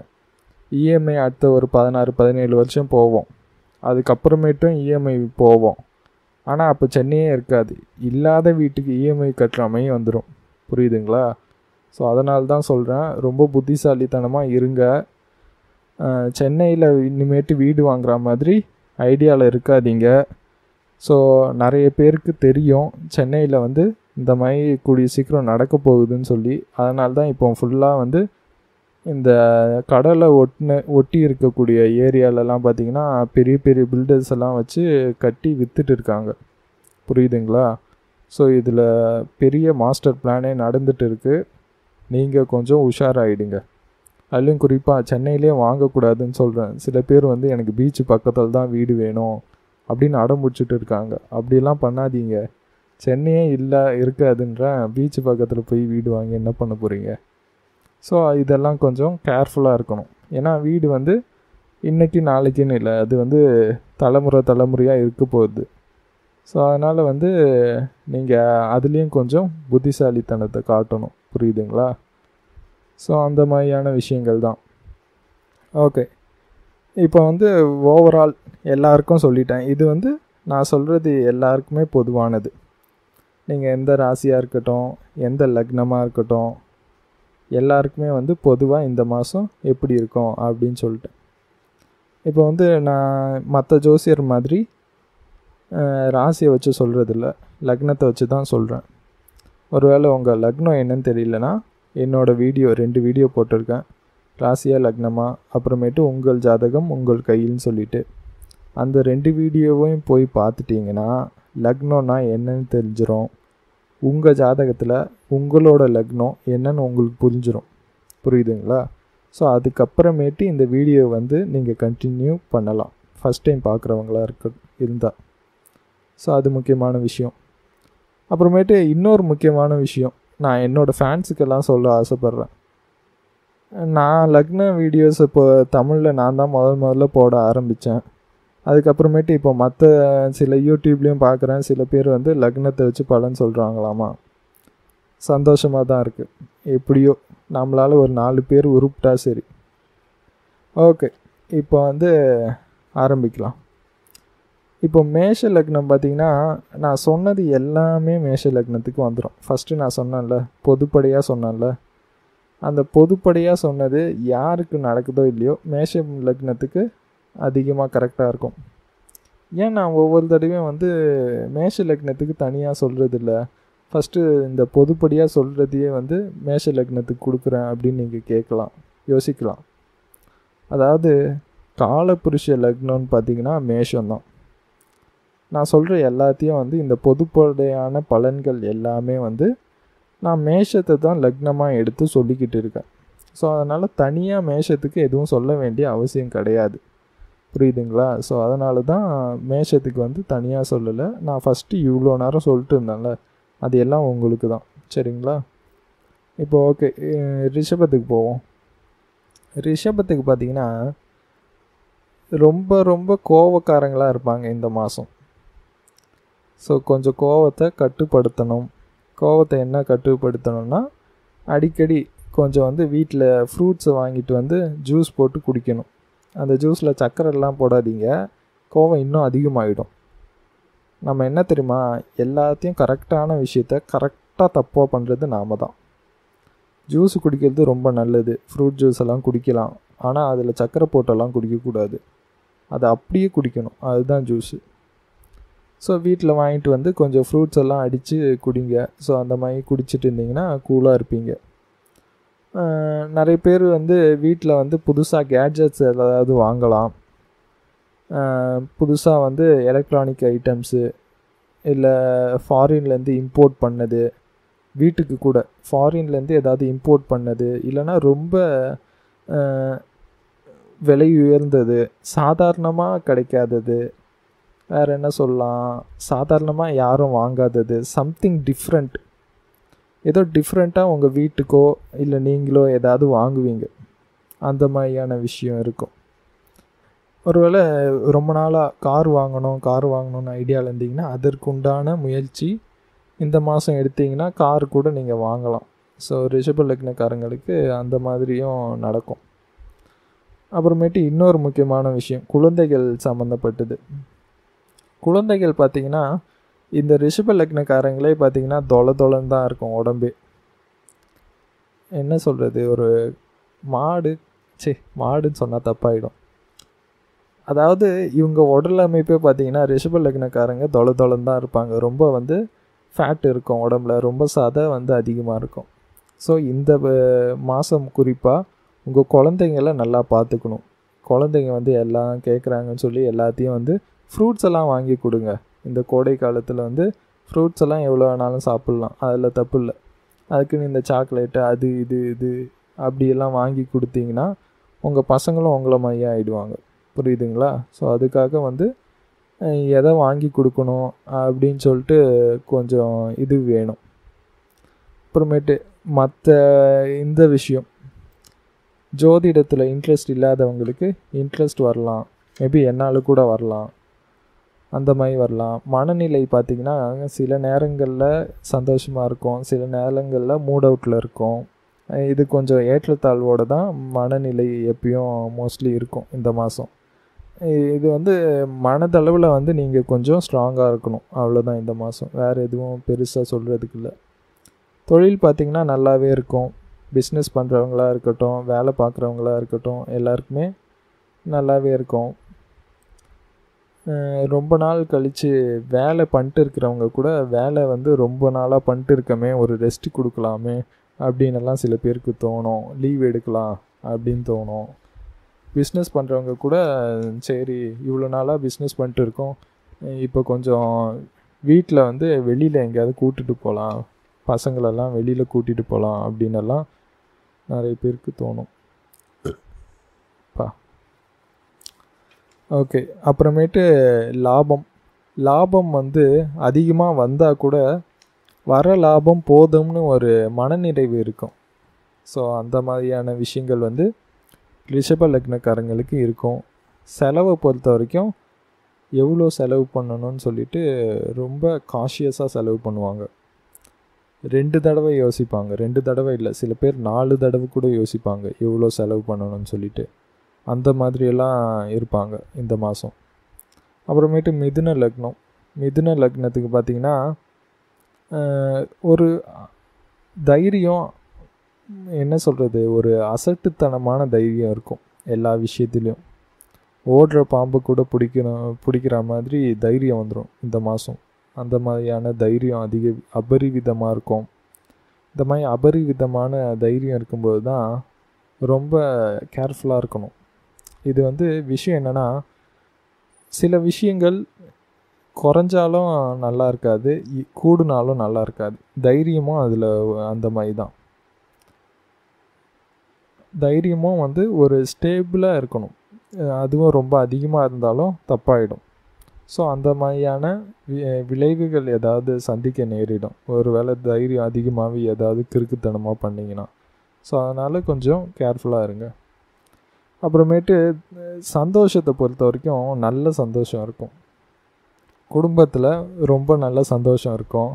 இஎம்ஐ அடுத்த ஒரு 16-17 வருஷம் போவோம். அதுக்கப்புறமேட்டும் இஎம்ஐ போவோம். ஆனால் அப்போ சென்னையே இருக்காது. இல்லாத வீட்டுக்கு இஎம்ஐ கட்டுற மாதிரி வந்துடும். புரியுதுங்களா? ஸோ அதனால தான் சொல்கிறேன், ரொம்ப புத்திசாலித்தனமாக இருங்க. சென்னையில் இனிமேட்டு வீடு வாங்குற மாதிரி ஐடியாவில் இருக்காதீங்க. ஸோ நிறைய பேருக்கு தெரியும் சென்னையில் வந்து இந்த மாதிரி கூடிய சீக்கிரம் நடக்க போகுதுன்னு சொல்லி. அதனால தான் இப்போ ஃபுல்லாக வந்து இந்த கடலை ஒட்டி இருக்கக்கூடிய ஏரியாலெலாம் பார்த்திங்கன்னா பெரிய பெரிய பில்டர்ஸ் எல்லாம் வச்சு கட்டி விற்றுட்டு இருக்காங்க. புரியுதுங்களா? ஸோ இதில் பெரிய மாஸ்டர் பிளானே நடந்துகிட்டு இருக்குது. நீங்கள் கொஞ்சம் உஷாராகிடுங்க. அதுலேயும் குறிப்பாக சென்னையிலே வாங்கக்கூடாதுன்னு சொல்கிறேன். சில பேர் வந்து எனக்கு பீச்சு பக்கத்தில் தான் வீடு வேணும் அப்படின்னு அடம் பிடிச்சிட்டு இருக்காங்க. அப்படிலாம் பண்ணாதீங்க. சென்னையே இருக்காதுன்றேன், பீச்சு பக்கத்தில் போய் வீடு வாங்கி என்ன பண்ண போகிறீங்க? ஸோ இதெல்லாம் கொஞ்சம் கேர்ஃபுல்லாக இருக்கணும். ஏன்னா வீடு வந்து இன்றைக்கி நாளைக்குன்னு இல்லை, அது வந்து தலைமுறையாக இருக்க போகுது. ஸோ அதனால் வந்து நீங்கள் அதுலேயும் கொஞ்சம் புத்திசாலித்தனத்தை காட்டணும். புரியுதுங்களா? ஸோ அந்த மாதிரியான விஷயங்கள் தான். ஓகே, இப்போ வந்து ஓவரால் எல்லாருக்கும் சொல்லிட்டேன். இது வந்து நான் சொல்கிறது எல்லாருக்குமே பொதுவானது. நீங்கள் எந்த ராசியாக இருக்கட்டும், எந்த லக்னமாக இருக்கட்டும், எல்லாருக்குமே வந்து பொதுவாக இந்த மாதம் எப்படி இருக்கும் அப்படின்னு சொல்லிட்டு. இப்போ வந்து நான் மற்ற ஜோசியர் மாதிரி ராசியை வச்சு சொல்கிறதில்ல, லக்னத்தை வச்சு தான் சொல்கிறேன். ஒருவேளை உங்கள் லக்னம் என்னன்னு தெரியலனா என்னோடய 2 வீடியோ போட்டிருக்கேன். ராசியா லக்னமா, அப்புறமேட்டு உங்கள் ஜாதகம் உங்கள் கையில்னு சொல்லிவிட்டு அந்த 2 வீடியோவையும் போய் பார்த்துட்டிங்கன்னா லக்னம்னா என்னன்னு தெரிஞ்சிடும். உங்கள் ஜாதகத்தில் உங்களோட லக்னம் என்னன்னு உங்களுக்கு புரிஞ்சிடும். புரியுதுங்களா? ஸோ அதுக்கப்புறமேட்டு இந்த வீடியோ வந்து நீங்கள் கண்டினியூ பண்ணலாம், ஃபஸ்ட் டைம் பார்க்குறவங்களா இருந்தால். ஸோ அது முக்கியமான விஷயம். அப்புறமேட்டு இன்னொரு முக்கியமான விஷயம் நான் என்னோடய ஃபேன்ஸுக்கெல்லாம் சொல்ல ஆசைப்பட்றேன். நான் லக்ன வீடியோஸ் இப்போ தமிழில் நான் தான் முதல்ல போட ஆரம்பித்தேன். அதுக்கப்புறமேட்டு இப்போ மற்ற சில யூடியூப்லேயும் பார்க்குறேன், சில பேர் வந்து லக்னத்தை வச்சு பலன் சொல்கிறாங்களாமா. சந்தோஷமாக தான் இருக்குது. எப்படியோ நம்மளால் ஒரு 4 பேர் உருப்பிட்டா சரி. ஓகே, இப்போ வந்து ஆரம்பிக்கலாம். இப்போ மேஷ லக்னம் பார்த்திங்கன்னா நான் சொன்னது எல்லாமே மேஷ லக்னத்துக்கு வந்துடும். ஃபஸ்ட்டு நான் சொன்னேன்ல, பொதுப்படையாக சொன்னேன்ல, அந்த பொதுப்படையாக சொன்னது யாருக்கு நடக்குதோ இல்லையோ மேஷ லக்னத்துக்கு அதிகமாக கரெக்டாக இருக்கும். ஏன் நான் ஒவ்வொரு தடவையும் வந்து மேஷ லக்னத்துக்கு தனியாக சொல்கிறதில்ல, ஃபஸ்ட்டு இந்த பொதுப்படியாக சொல்கிறதையே வந்து மேஷ லக்னத்துக்கு கொடுக்குறேன் அப்படின்னு நீங்கள் கேட்கலாம், யோசிக்கலாம். அதாவது காலபுருஷ லக்னம்னு பார்த்திங்கன்னா மேஷம்தான். நான் சொல்கிற எல்லாத்தையும் வந்து இந்த பொதுப்படையான பலன்கள் எல்லாமே வந்து நான் மேஷத்தை தான் லக்னமாக எடுத்து சொல்லிக்கிட்டு இருக்கேன். ஸோ அதனால் தனியாக மேஷத்துக்கு எதுவும் சொல்ல வேண்டிய அவசியம் கிடையாது. புரியுதுங்களா? ஸோ அதனால தான் மேஷத்துக்கு வந்து தனியாக சொல்லலை. நான் ஃபஸ்ட்டு இவ்வளோ நேரம் சொல்லிட்டு இருந்தேன்ல, அது எல்லாம் உங்களுக்கு தான். சரிங்களா? இப்போ ஓகே, ரிஷபத்துக்கு போவோம். ரிஷபத்துக்கு பார்த்திங்கன்னா ரொம்ப ரொம்ப கோவக்காரங்களாக இருப்பாங்க இந்த மாதம். ஸோ கொஞ்சம் கோவத்தை கட்டுப்படுத்தணும். கோவத்தை என்ன கட்டுப்படுத்தணும்னா, அடிக்கடி கொஞ்சம் வந்து வீட்டில் ஃப்ரூட்ஸை வாங்கிட்டு வந்து ஜூஸ் போட்டு குடிக்கணும். அந்த ஜூஸில் சர்க்கரைலாம் போடாதீங்க, கோவம் இன்னும் அதிகமாகிடும். நம்ம என்ன தெரியுமா, எல்லாத்தையும் கரெக்டான விஷயத்த கரெக்டாக தப்பாக பண்ணுறது நாம் தான். ஜூஸ் குடிக்கிறது ரொம்ப நல்லது, ஃப்ரூட் ஜூஸ் எல்லாம் குடிக்கலாம். ஆனால் அதில் சர்க்கரை போட்டெல்லாம் குடிக்கக்கூடாது, அதை அப்படியே குடிக்கணும், அதுதான் ஜூஸு. ஸோ வீட்டில் வாங்கிட்டு வந்து கொஞ்சம் ஃப்ரூட்ஸ் எல்லாம் அடித்து குடிங்க. ஸோ அந்த மாதிரி குடிச்சிட்டு இருந்தீங்கன்னா கூலாக இருப்பீங்க. நிறைய பேர் வந்து வீட்டில் வந்து புதுசாக கேட்ஜெட்ஸ் ஏதாவது வாங்கலாம். புதுசாக வந்து எலக்ட்ரானிக் ஐட்டம்ஸு இல்லை ஃபாரின்லேருந்து இம்போர்ட் பண்ணது, வீட்டுக்கு கூட ஃபாரின்லேருந்து ஏதாவது இம்போர்ட் பண்ணது, இல்லைன்னா ரொம்ப விலை உயர்ந்தது, சாதாரணமாக கிடைக்காதது, வேறு என்ன சொல்லலாம், சாதாரணமாக யாரும் வாங்காதது, சம்திங் டிஃப்ரெண்ட், ஏதோ டிஃப்ரெண்ட்டாக உங்கள் வீட்டுக்கோ இல்லை நீங்களோ ஏதாவது வாங்குவீங்க, அந்த மாதிரியான விஷயம் இருக்கும். ஒருவேளை ரொம்ப நாளாக கார் வாங்கணும்னு ஐடியாவில் இருந்தீங்கன்னா அதற்குண்டான முயற்சி இந்த மாதம் எடுத்திங்கன்னா கார் கூட நீங்கள் வாங்கலாம். ஸோ ரிஷப லக்னக்காரங்களுக்கு அந்த மாதிரியும் நடக்கும். அப்புறமேட்டு இன்னொரு முக்கியமான விஷயம், குழந்தைகள் சம்மந்தப்பட்டது. குழந்தைகள் பார்த்திங்கன்னா இந்த ரிஷப லக்னக்காரங்களே பார்த்திங்கன்னா தொலைன்னு தான் இருக்கும் உடம்பே. என்ன சொல்கிறது, ஒரு மாடுன்னு சொன்னால் தப்பாயிடும். அதாவது இவங்க உடல் அமைப்பே பார்த்திங்கன்னா ரிஷப லக்னக்காரங்க தொலைன்னு தான் இருப்பாங்க. ரொம்ப வந்து ஃபேட் இருக்கும் உடம்புல, ரொம்ப சதை வந்து அதிகமாக இருக்கும். ஸோ இந்த மாதம் குறிப்பாக உங்கள் குழந்தைங்கள நல்லா பார்த்துக்கணும். குழந்தைங்க வந்து எல்லாம் கேட்குறாங்கன்னு சொல்லி எல்லாத்தையும் வந்து ஃப்ரூட்ஸ் எல்லாம் வாங்கி கொடுங்க. இந்த கோடை காலத்தில் வந்து ஃப்ரூட்ஸ் எல்லாம் எவ்வளோ வேணாலும் சாப்பிட்லாம், அதில் தப்பு இல்லை. அதுக்குன்னு இந்த சாக்லேட்டு அது இது அப்படியெல்லாம் வாங்கி கொடுத்தீங்கன்னா உங்கள் பசங்களும் உங்களை மாதிரியே ஆகிடுவாங்க. புரியுதுங்களா? ஸோ அதுக்காக வந்து எதை வாங்கி கொடுக்கணும் அப்படின்னு சொல்லிட்டு கொஞ்சம் இது வேணும். அப்புறமேட்டு மற்ற இந்த விஷயம், ஜோதிடத்தில் இன்ட்ரெஸ்ட் இல்லாதவங்களுக்கு இன்ட்ரெஸ்ட் வரலாம், மேபி என்னால் கூட வரலாம், அந்த மாதிரி வரலாம். மனநிலை பார்த்திங்கன்னா சில நேரங்களில் சந்தோஷமாக இருக்கும், சில நேரங்களில் மூட் அவுட்டில் இருக்கும். இது கொஞ்சம் ஏற்றத்தாழ்வோடு தான் மனநிலை எப்பயும் மோஸ்ட்லி இருக்கும் இந்த மாதம். இது வந்து மனதளவில் வந்து நீங்கள் கொஞ்சம் ஸ்ட்ராங்காக இருக்கணும், அவ்வளோதான் இந்த மாதம். வேறு எதுவும் பெருசாக சொல்கிறதுக்கு இல்லை. தொழில் பார்த்திங்கன்னா நல்லாவே இருக்கும். பிஸ்னஸ் பண்ணுறவங்களா இருக்கட்டும், வேலை பார்க்குறவங்களா இருக்கட்டும், எல்லாருக்குமே நல்லாவே இருக்கும். ரொம்ப நாள் கழித்து வேலை பண்ணிட்டு இருக்கிறவங்க கூட வேலை வந்து ரொம்ப நாளாக பண்ணிட்டு இருக்கமே, ஒரு ரெஸ்ட் கொடுக்கலாமே அப்படின்னெல்லாம் சில பேருக்கு தோணும். லீவ் எடுக்கலாம் அப்படின்னு தோணும். பிஸ்னஸ் பண்ணுறவங்க கூட சரி இவ்வளோ நாளாக பிஸ்னஸ் பண்ணிட்டு இருக்கோம், இப்போ கொஞ்சம் வீட்டில் வந்து வெளியில் எங்கேயாவது கூட்டிகிட்டு போகலாம், பசங்களெல்லாம் வெளியில் கூட்டிகிட்டு போகலாம் அப்படின்னெல்லாம் நிறைய பேருக்கு தோணும். ஓகே. அப்புறமேட்டு லாபம் வந்து அதிகமாக வந்தால் கூட வர லாபம் போதும்னு ஒரு மனநிறைவு இருக்கும். ஸோ அந்த மாதிரியான விஷயங்கள் வந்து ரிஷப லக்னக்காரங்களுக்கு இருக்கும். செலவை பொறுத்த வரைக்கும் எவ்வளோ செலவு பண்ணணும்னு சொல்லிட்டு ரொம்ப காஷியஸாக செலவு பண்ணுவாங்க. 2 தடவை யோசிப்பாங்க. 2 தடவை இல்லை, சில பேர் 4 தடவை கூட யோசிப்பாங்க எவ்வளோ செலவு பண்ணணும்னு சொல்லிட்டு. அந்த மாதிரியெல்லாம் இருப்பாங்க இந்த மாதம். அப்புறமேட்டு மிதுன லக்னத்துக்கு பார்த்திங்கன்னா ஒரு தைரியம், என்ன சொல்கிறது, ஒரு அசட்டுத்தனமான தைரியம் இருக்கும் எல்லா விஷயத்துலேயும். ஓடுற பாம்பு கூட பிடிக்கிற மாதிரி தைரியம் வந்துடும் இந்த மாதம். அந்த மாதிரியான தைரியம் அபரிவிதமாக இருக்கும். இந்த மாதிரி அபரிவிதமான தைரியம் இருக்கும்போது தான் ரொம்ப கேர்ஃபுல்லாக இருக்கணும். இது வந்து விஷயம் என்னென்னா, சில விஷயங்கள் குறைஞ்சாலும் நல்லா இருக்காது, கூடுனாலும் நல்லா இருக்காது. தைரியமும் அதில் அந்த மாதிரி தான். தைரியமும் வந்து ஒரு ஸ்டேபிளாக இருக்கணும், அதுவும் ரொம்ப அதிகமாக இருந்தாலும் தப்பாயிடும். ஸோ அந்த மாதிரியான விளைவுகள் ஏதாவது சந்திக்க நேரிடும் ஒரு வேளை தைரியம் அதிகமாகவே ஏதாவது கிறுக்குத்தனமாக பண்ணிங்கன்னா. ஸோ அதனால் கொஞ்சம் கேர்ஃபுல்லாக இருங்க. அப்புறமேட்டு சந்தோஷத்தை பொறுத்த வரைக்கும் நல்ல சந்தோஷம் இருக்கும். குடும்பத்தில் ரொம்ப நல்ல சந்தோஷம் இருக்கும்.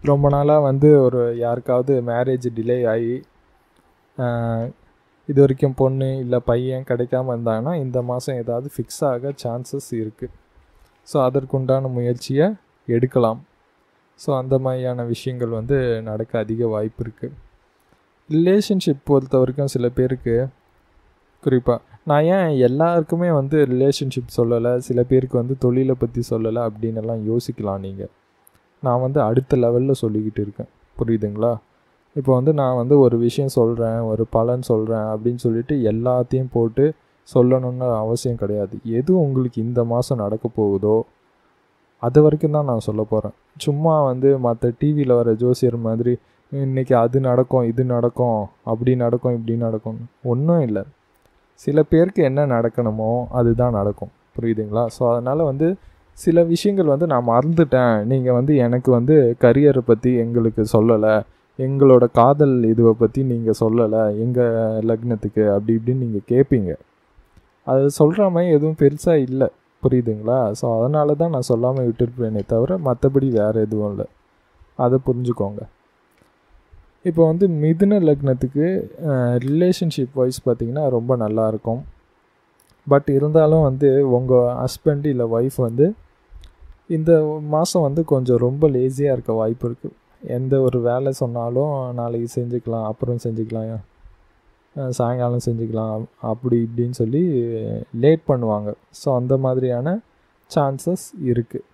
ரொம்ப நாளாக வந்து ஒரு யாருக்காவது மேரேஜ் டிலே ஆகி இது வரைக்கும் பொண்ணு இல்லை பையன் கிடைக்காம இருந்தாங்கன்னா இந்த மாதம் ஏதாவது ஃபிக்ஸ் ஆக சான்சஸ் இருக்குது. ஸோ அதற்குண்டான முயற்சியை எடுக்கலாம். ஸோ அந்த மாதிரியான விஷயங்கள் வந்து நடக்க அதிக வாய்ப்பு இருக்குது. ரிலேஷன்ஷிப் பொறுத்த வரைக்கும் சில பேருக்கு, குறிப்பாக நான் ஏன் எல்லாருக்குமே வந்து ரிலேஷன்ஷிப் சொல்லலை, சில பேருக்கு வந்து தொழிலை பற்றி சொல்லலை அப்படின்னு எல்லாம் யோசிக்கலாம் நீங்கள். நான் வந்து அடுத்த லெவலில் சொல்லிக்கிட்டு இருக்கேன், புரியுதுங்களா? இப்போ வந்து நான் வந்து ஒரு விஷயம் சொல்கிறேன், ஒரு பலன் சொல்கிறேன் அப்படின்னு சொல்லிட்டு எல்லாத்தையும் போட்டு சொல்லணும்னு அவசியம் கிடையாது. எது உங்களுக்கு இந்த மாதம் நடக்க போகுதோ அது வரைக்கும் தான் நான் சொல்ல போகிறேன். சும்மா வந்து மற்ற டிவியில் வர ஜோசியர் மாதிரி இன்றைக்கி அது நடக்கும், இது நடக்கும், அப்படி நடக்கும், இப்படி நடக்கும், ஒன்றும் இல்லை. சில பேருக்கு என்ன நடக்கணுமோ அதுதான் நடக்கும். புரியுதுங்களா? ஸோ அதனால் வந்து சில விஷயங்கள் வந்து நான் மறந்துட்டேன், நீங்கள் வந்து எனக்கு வந்து கரியரை பற்றி எங்களுக்கு சொல்லலை, எங்களோட காதல் இதுவை பற்றி நீங்கள் சொல்லலை எங்கள் லக்னத்துக்கு, அப்படி இப்படின்னு நீங்கள் கேட்பீங்க. அது சொல்கிற மாதிரி எதுவும் பெருசாக இல்லை. புரியுதுங்களா? ஸோ அதனால தான் நான் சொல்லாமல் விட்டுருப்பேனே தவிர மற்றபடி வேறு எதுவும் இல்லை. அதை புரிஞ்சுக்கோங்க. இப்போ வந்து மிதுன லக்னத்துக்கு ரிலேஷன்ஷிப் வைஸ் பார்த்திங்கன்னா ரொம்ப நல்லாயிருக்கும். பட் இருந்தாலும் வந்து உங்கள் ஹஸ்பண்ட் இல்லை ஒய்ஃப் வந்து இந்த மாதம் வந்து கொஞ்சம் ரொம்ப லேசியாக இருக்க வாய்ப்பு இருக்குது. எந்த ஒரு வேலை சொன்னாலும் நாளைக்கு செஞ்சுக்கலாம், அப்புறம் செஞ்சுக்கலாம், சாயங்காலம் செஞ்சுக்கலாம், அப்படி இப்படின்னு சொல்லி லேட் பண்ணுவாங்க. ஸோ அந்த மாதிரியான சான்சஸ் இருக்குது.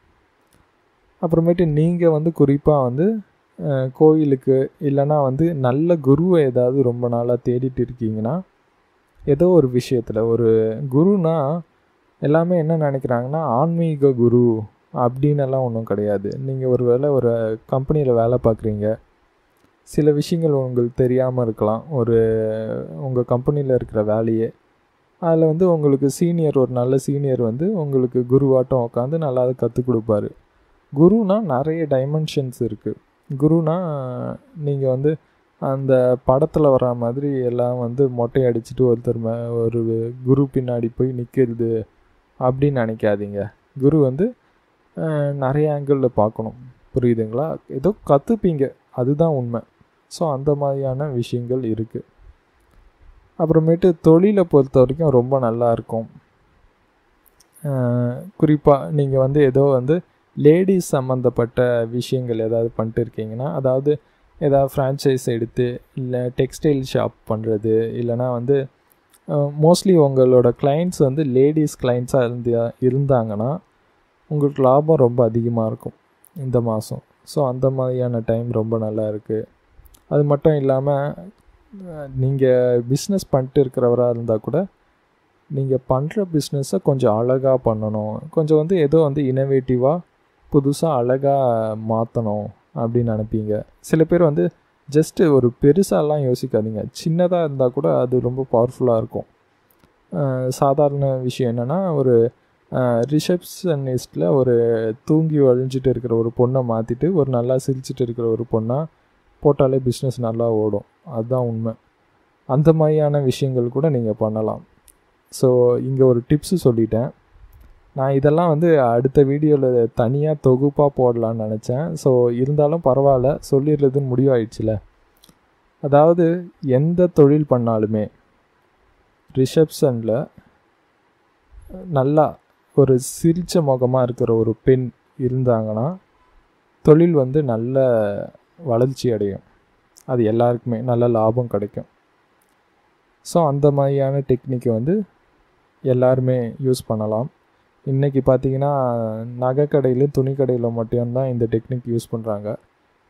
அப்புறமேட்டு நீங்கள் வந்து குறிப்பாக வந்து கோயிலுக்கு இல்லைனா வந்து நல்ல குருவை ஏதாவது ரொம்ப நாளாக தேடிட்டு இருக்கீங்கன்னா, ஏதோ ஒரு விஷயத்தில் ஒரு குருனா எல்லாமே என்ன நினைக்கிறாங்கன்னா ஆன்மீக குரு அப்படின்னெல்லாம் ஒன்றும் கிடையாது. நீங்கள் ஒரு வேளை ஒரு கம்பெனியில் வேலை பார்க்குறீங்க, சில விஷயங்கள் உங்களுக்கு தெரியாமல் இருக்கலாம். உங்கள் கம்பெனியில் இருக்கிற வேலையே அதில் வந்து உங்களுக்கு சீனியர், ஒரு நல்ல சீனியர் வந்து உங்களுக்கு குருவாட்டம் உட்காந்து நல்லா அதை கற்றுக் கொடுப்பாரு. குருனா நிறைய டைமென்ஷன்ஸ் இருக்குது. குருனா நீங்கள் வந்து அந்த படத்தில் வர மாதிரி எல்லாம் வந்து மொட்டை அடிச்சுட்டு ஒரு குரு பின்னாடி போய் நிற்கிறது அப்படின்னு நினைக்காதீங்க. குரு வந்து நிறைய ஆங்கிளில் பார்க்கணும். புரியுதுங்களா? ஏதோ கற்றுப்பீங்க, அதுதான் உண்மை. ஸோ அந்த மாதிரியான விஷயங்கள் இருக்குது. அப்புறமேட்டு தொழிலை பொறுத்த வரைக்கும் ரொம்ப நல்லாயிருக்கும். குறிப்பாக நீங்கள் வந்து ஏதோ வந்து லேடிஸ் சம்மந்தப்பட்ட விஷயங்கள் ஏதாவது பண்ணிட்டு இருக்கீங்கன்னா, அதாவது ஏதாவது ஃப்ரான்ச்சைஸ் எடுத்து இல்லை டெக்ஸ்டைல் ஷாப் பண்ணுறது, இல்லைனா வந்து மோஸ்ட்லி உங்களோட கிளைண்ட்ஸ் வந்து லேடிஸ் கிளைண்ட்ஸாக இருந்தாங்கன்னா உங்களுக்கு லாபம் ரொம்ப அதிகமாக இருக்கும் இந்த மாதம். ஸோ அந்த மாதிரியான டைம் ரொம்ப நல்லா இருக்குது. அது மட்டும் இல்லாமல் நீங்கள் பிஸ்னஸ் பண்ணிட்டு இருக்கிறவராக இருந்தால் கூட நீங்கள் பண்ணுற பிஸ்னஸை கொஞ்சம் அழகாக பண்ணணும், கொஞ்சம் வந்து ஏதோ வந்து இனோவேட்டிவாக புதுசாக அழகாக மாற்றணும் அப்படின்னு நினைப்பீங்க. சில பேர் வந்து ஜஸ்ட்டு ஒரு பெருசாலாம் யோசிக்காதீங்க, சின்னதாக இருந்தால் கூட அது ரொம்ப பவர்ஃபுல்லாக இருக்கும். சாதாரண விஷயம் என்னென்னா, ஒரு ரிசப்ஷனிஸ்டில் ஒரு தூங்கி வழிஞ்சிட்டு இருக்கிற ஒரு பொண்ணை மாற்றிட்டு ஒரு நல்லா சிரிச்சிட்டு இருக்கிற ஒரு பொண்ணாக போட்டாலே பிஸ்னஸ் நல்லா ஓடும். அதுதான் உண்மை. அந்த மாதிரியான விஷயங்கள் கூட நீங்கள் பண்ணலாம். ஸோ இங்கே ஒரு டிப்ஸு சொல்லிட்டேன். நான் இதெல்லாம் வந்து அடுத்த வீடியோவில் தனியாக தொகுப்பாக போடலான்னு நினச்சேன். ஸோ இருந்தாலும் பரவாயில்ல, சொல்லிடுறதுன்னு முடிவாயிடுச்சுல. அதாவது எந்த தொழில் பண்ணாலுமே ரிசப்ஷனில் நல்லா ஒரு சிரித்த முகமாக இருக்கிற ஒரு பெண் இருந்தாங்கன்னா தொழில் வந்து நல்ல வளர்ச்சி அடையும். அது எல்லாருக்குமே நல்ல லாபம் கிடைக்கும். ஸோ அந்த மாதிரியான டெக்னிக்கை வந்து எல்லாருமே யூஸ் பண்ணலாம். இன்றைக்கி பார்த்தீங்கன்னா நகை கடையிலும் துணி கடையில் மட்டும்தான் இந்த டெக்னிக் யூஸ் பண்ணுறாங்க.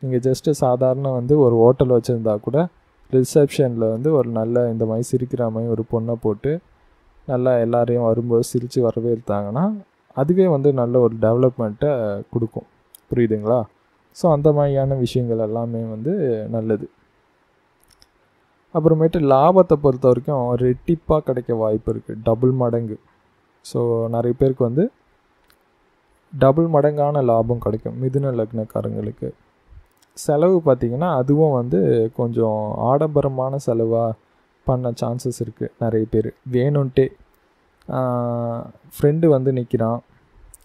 நீங்கள் ஜஸ்ட்டு சாதாரண வந்து ஒரு ஹோட்டல் வச்சுருந்தா கூட ரிசப்ஷனில் வந்து ஒரு நல்ல இந்த மாதிரி சிரிக்கிற மாதிரி ஒரு பொண்ணை போட்டு நல்லா எல்லாரையும் வரும்போது சிரித்து வரவேற்றாங்கன்னா அதுவே வந்து நல்ல ஒரு டெவலப்மெண்ட்டை கொடுக்கும். புரியுதுங்களா? ஸோ அந்த மாதிரியான விஷயங்கள் எல்லாமே வந்து நல்லது. அப்புறமேட்டு லாபத்தை பொறுத்த வரைக்கும் ரெட்டிப்பாக கிடைக்க வாய்ப்பு இருக்குது, டபுள் மடங்கு. ஸோ நிறைய பேருக்கு வந்து டபுள் மடங்கான லாபம் கிடைக்கும் மிதுன லக்னக்காரங்களுக்கு. செலவு பார்த்திங்கன்னா அதுவும் வந்து கொஞ்சம் ஆடம்பரமான செலவாக பண்ண சான்சஸ் இருக்குது. நிறைய பேர் வேணும்ன்ட்டே ஃப்ரெண்டு வந்து நிற்கிறான்,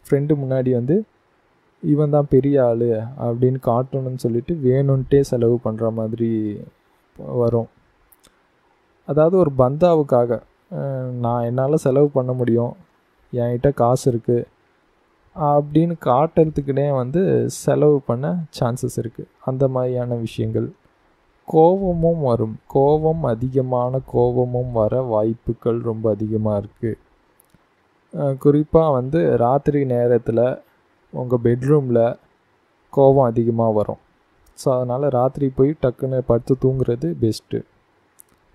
ஃப்ரெண்டு முன்னாடி வந்து இவன் தான் பெரிய ஆள் அப்படின்னு காட்டணும்னு சொல்லிட்டு வேணும்ன்ட்டே செலவு பண்ணுற மாதிரி வரும். அதாவது ஒரு பந்தாவுக்காக நான் என்னால் செலவு பண்ண முடியும், என்கிட்ட காசு இருக்குது அப்படின்னு காட்டுறதுக்குனே வந்து செலவு பண்ண சான்சஸ் இருக்குது. அந்த மாதிரியான விஷயங்கள். கோபமும் வரும், அதிகமான கோபமும் வர வாய்ப்புகள் ரொம்ப அதிகமாக இருக்குது. குறிப்பாக வந்து ராத்திரி நேரத்தில் உங்கள் பெட்ரூமில் கோபம் அதிகமாக வரும். ஸோ அதனால் ராத்திரி போய் டக்குன்னு படுத்து தூங்குறது பெஸ்ட்டு.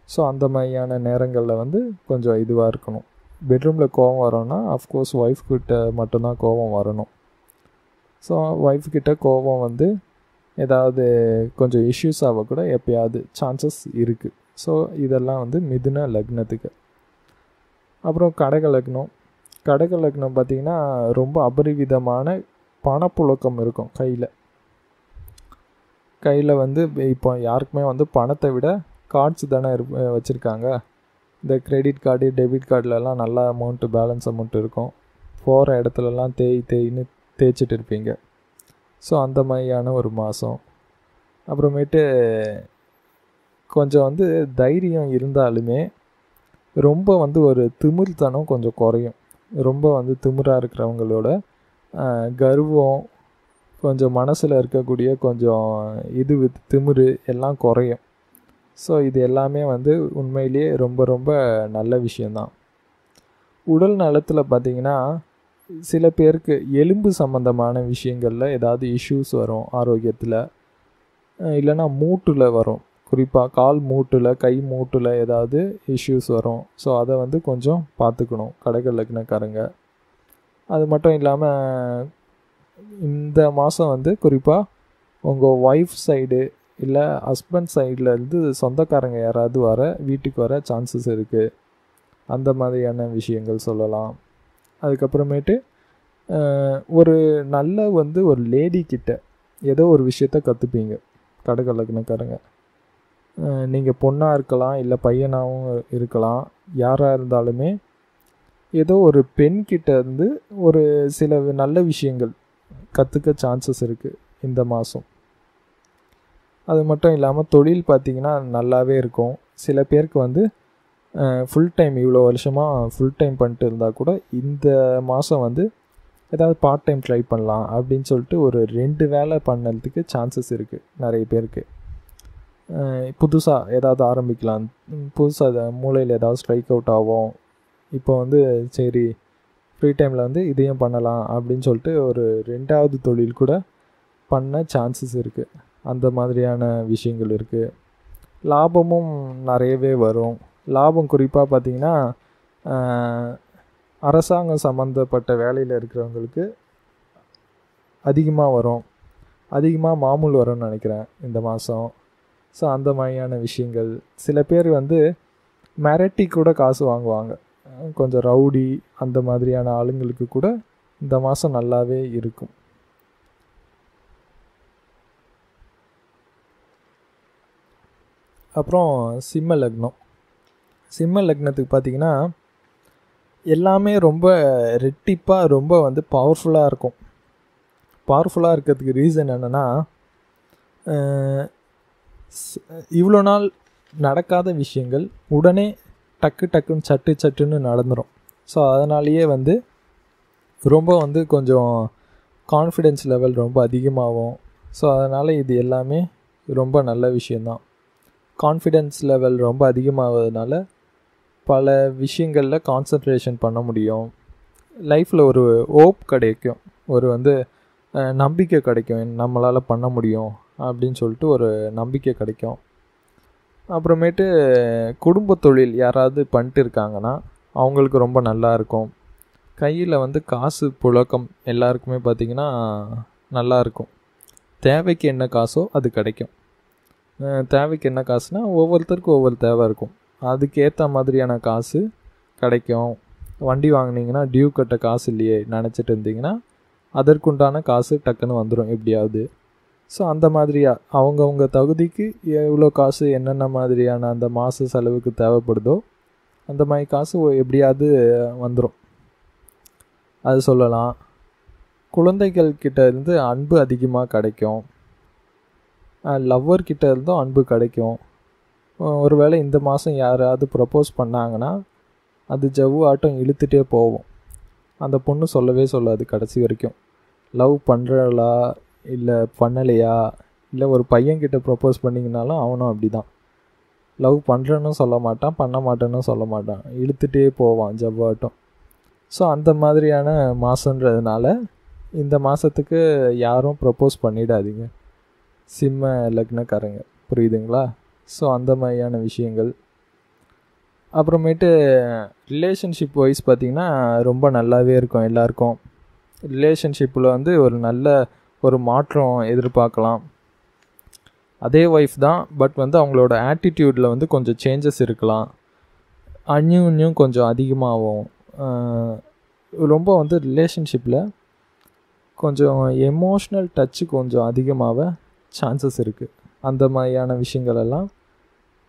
ஸோ அந்த மாதிரியான நேரங்களில் வந்து கொஞ்சம் இதுவாக இருக்கணும். பெட்ரூமில் கோவம் வரோன்னா அஃப்கோர்ஸ் ஒய்ஃப் கிட்ட மட்டும்தான் கோவம் வரணும். ஸோ ஒய்ஃப் கிட்ட கோவம் வந்து ஏதாவது கொஞ்சம் இஷ்யூஸ் ஆக கூட எப்பயாவது சான்சஸ் இருக்குது. ஸோ இதெல்லாம் வந்து மிதுன லக்னத்துக்கு. அப்புறம் கடக லக்னம். கடக லக்னம் பார்த்திங்கன்னா ரொம்ப அபரிவிதமான பணப்புழக்கம் இருக்கும் கையில் வந்து இப்போ யாருக்குமே வந்து பணத்தை விட கார்ட்ஸ் தானே வச்சுருக்காங்க. இந்த கிரெடிட் கார்டு டெபிட் கார்டிலலாம் நல்ல அமௌண்ட்டு பேலன்ஸ் அமௌண்ட் இருக்கும். போகிற இடத்துலலாம் தேய்ன்னு தேய்ச்சிட்டு இருப்பீங்க. ஸோ அந்த மாதிரியான ஒரு மாதம். அப்புறமேட்டு கொஞ்சம் வந்து தைரியம் இருந்தாலுமே ரொம்ப வந்து ஒரு திமிர்த்தனம் கொஞ்சம் குறையும். ரொம்ப வந்து திமிராக இருக்கிறவங்களோட கர்வம் கொஞ்சம் மனசில் இருக்கக்கூடிய கொஞ்சம் திமிரு எல்லாம் குறையும். ஸோ இது எல்லாமே வந்து உண்மையிலேயே ரொம்ப ரொம்ப நல்ல விஷயந்தான். உடல் நலத்தில் பார்த்திங்கன்னா சில பேருக்கு எலும்பு சம்மந்தமான விஷயங்களில் ஏதாவது இஷ்யூஸ் வரும் ஆரோக்கியத்தில். இல்லைன்னா மூட்டில் வரும், குறிப்பாக கால் மூட்டில் கை மூட்டில் ஏதாவது இஷ்யூஸ் வரும். ஸோ அதை வந்து கொஞ்சம் பார்த்துக்கணும் கடக லக்னக்காரங்க. அது மட்டும் இல்லாமல் இந்த மாதம் வந்து குறிப்பாக உங்கள் ஒய்ஃப் சைடு இல்லை ஹஸ்பண்ட் சைட்லேருந்து சொந்தக்காரங்க யாராவது வீட்டுக்கு வர சான்சஸ் இருக்குது. அந்த மாதிரியான விஷயங்கள் சொல்லலாம். அதுக்கப்புறமேட்டு ஒரு நல்ல வந்து ஒரு லேடி கிட்ட ஏதோ ஒரு விஷயத்த கற்றுப்பீங்க கடக லக்னக்காரங்க. நீங்கள் பொண்ணாக இருக்கலாம் இல்லை பையனாகவும் இருக்கலாம். யாராக இருந்தாலுமே ஏதோ ஒரு பெண்கிட்ட இருந்து ஒரு சில நல்ல விஷயங்கள் கற்றுக்க சான்சஸ் இருக்குது இந்த மாதம். அது மட்டும் இல்லாமல் தொழில் பார்த்திங்கன்னா நல்லாவே இருக்கும். சில பேருக்கு வந்து ஃபுல் டைம் இவ்வளோ வருஷமாக ஃபுல் டைம் பண்ணிட்டு இருந்தால் கூட இந்த மாதம் வந்து ஏதாவது பார்ட் டைம் ட்ரை பண்ணலாம் அப்படின்னு சொல்லிட்டு ஒரு 2 வேலை பண்ணுறதுக்கு சான்சஸ் இருக்குது நிறைய பேருக்கு. புதுசாக ஏதாவது ஆரம்பிக்கலாம், புதுசாக மூளையில் ஏதாவது ஸ்ட்ரைக் அவுட் ஆகும். இப்போ வந்து சரி ஃப்ரீ டைமில் வந்து இதையும் பண்ணலாம் அப்படின்னு சொல்லிட்டு ஒரு 2வது தொழில் கூட பண்ண சான்சஸ் இருக்குது. அந்த மாதிரியான விஷயங்கள் இருக்குது. லாபமும் நிறையவே வரும். லாபம் குறிப்பாக பார்த்திங்கன்னா அரசாங்கம் சம்மந்தப்பட்ட வேலையில் இருக்கிறவங்களுக்கு அதிகமாக வரும். அதிகமாக மாமூல் வரும்னு நினைக்கிறேன் இந்த மாதம். ஸோ அந்த மாதிரியான விஷயங்கள். சில பேர் வந்து மிரட்டி கூட காசு வாங்குவாங்க. கொஞ்சம் ரவுடி அந்த மாதிரியான ஆளுங்களுக்கு கூட இந்த மாதம் நல்லாவே இருக்கும். அப்புறம் சிம்ம லக்னம். சிம்ம லக்னத்துக்கு பார்த்திங்கன்னா எல்லாமே ரொம்ப ரெட்டிப்பாக ரொம்ப வந்து பவர்ஃபுல்லாக இருக்கும். பவர்ஃபுல்லாக இருக்கிறதுக்கு ரீசன் என்னென்னா இவ்வளோ நாள் நடக்காத விஷயங்கள் உடனே டக்குன்னு சட்டுன்னு நடந்துடும். ஸோ அதனாலேயே வந்து ரொம்ப வந்து கொஞ்சம் கான்ஃபிடென்ஸ் லெவல் ரொம்ப அதிகமாகும். ஸோ அதனால் இது எல்லாமே ரொம்ப நல்ல விஷயந்தான். கான்ஃபிடென்ஸ் லெவல் ரொம்ப அதிகமாகிறதுனால பல விஷயங்களில் கான்சன்ட்ரேஷன் பண்ண முடியும். லைஃப்பில் ஒரு ஹோப் கிடைக்கும், ஒரு வந்து நம்பிக்கை கிடைக்கும், நம்மளால் பண்ண முடியும் அப்படின்னு சொல்லிட்டு ஒரு நம்பிக்கை கிடைக்கும். அப்புறமேட்டு குடும்ப தொழில் யாராவது பண்ணிட்டு இருக்காங்கன்னா அவங்களுக்கு ரொம்ப நல்லா இருக்கும். கையில் வந்து காசு புழக்கம் எல்லாருக்குமே பார்த்திங்கன்னா நல்லாயிருக்கும். தேவைக்கு என்ன காசோ அது கிடைக்கும். தேவைக்கு என்ன காசுனால் ஒவ்வொருத்தருக்கும் ஒவ்வொரு தேவை இருக்கும், அதுக்கேற்ற மாதிரியான காசு கிடைக்கும். வண்டி வாங்கினீங்கன்னா டியூ கட்ட காசு இல்லையே நினச்சிட்டு இருந்தீங்கன்னா அதற்குண்டான காசு டக்குன்னு வந்துடும் எப்படியாவது. ஸோ அந்த மாதிரியாக அவங்கவுங்க தகுதிக்கு எவ்வளோ காசு என்னென்ன மாதிரியான அந்த மாத செலவுக்கு தேவைப்படுதோ அந்த மாதிரி காசு எப்படியாவது வந்துடும், அது சொல்லலாம். குழந்தைகள் கிட்ட இருந்து அன்பு அதிகமாக கிடைக்கும். லவ்வர்கிட்ட இருந்தும் அன்பு கிடைக்கும். ஒருவேளை இந்த மாதம் யாராவது ப்ரப்போஸ் பண்ணாங்கன்னா அது ஜவ்வு ஆட்டம் இழுத்துட்டே போவோம். அந்த பொண்ணு சொல்லவே சொல்லாது கடைசி வரைக்கும். லவ் பண்ணுறலா இல்லை பண்ணலையா, இல்லை ஒரு பையன்கிட்ட ப்ரப்போஸ் பண்ணிங்கனாலும் அவனும் அப்படி தான். லவ் பண்ணுறேன்னு சொல்ல மாட்டான், பண்ண மாட்டேன்னு சொல்ல மாட்டான், இழுத்துட்டே போவான் ஜவ்வாட்டம். ஸோ அந்த மாதிரியான மாதன்றதுனால இந்த மாதத்துக்கு யாரும் ப்ரப்போஸ் பண்ணிடாதீங்க சிம்ம லக்னக்காரங்க, புரியுதுங்களா? ஸோ அந்த மாதிரியான விஷயங்கள். அப்புறமேட்டு ரிலேஷன்ஷிப் வைஸ் பார்த்திங்கன்னா ரொம்ப நல்லாவே இருக்கும் எல்லாருக்கும். ரிலேஷன்ஷிப்பில் வந்து ஒரு நல்ல ஒரு மாற்றம் எதிர்பார்க்கலாம். அதே ஒய்ஃப் தான், பட் வந்து அவங்களோட ஆட்டிடியூடில் வந்து கொஞ்சம் சேஞ்சஸ் இருக்கலாம். அந்யோன்யம் கொஞ்சம் அதிகமாகும். ரொம்ப வந்து ரிலேஷன்ஷிப்பில் கொஞ்சம் எமோஷ்னல் டச்சு கொஞ்சம் அதிகமாக சான்சஸ் இருக்குது. அந்த மாதிரியான விஷயங்கள் எல்லாம்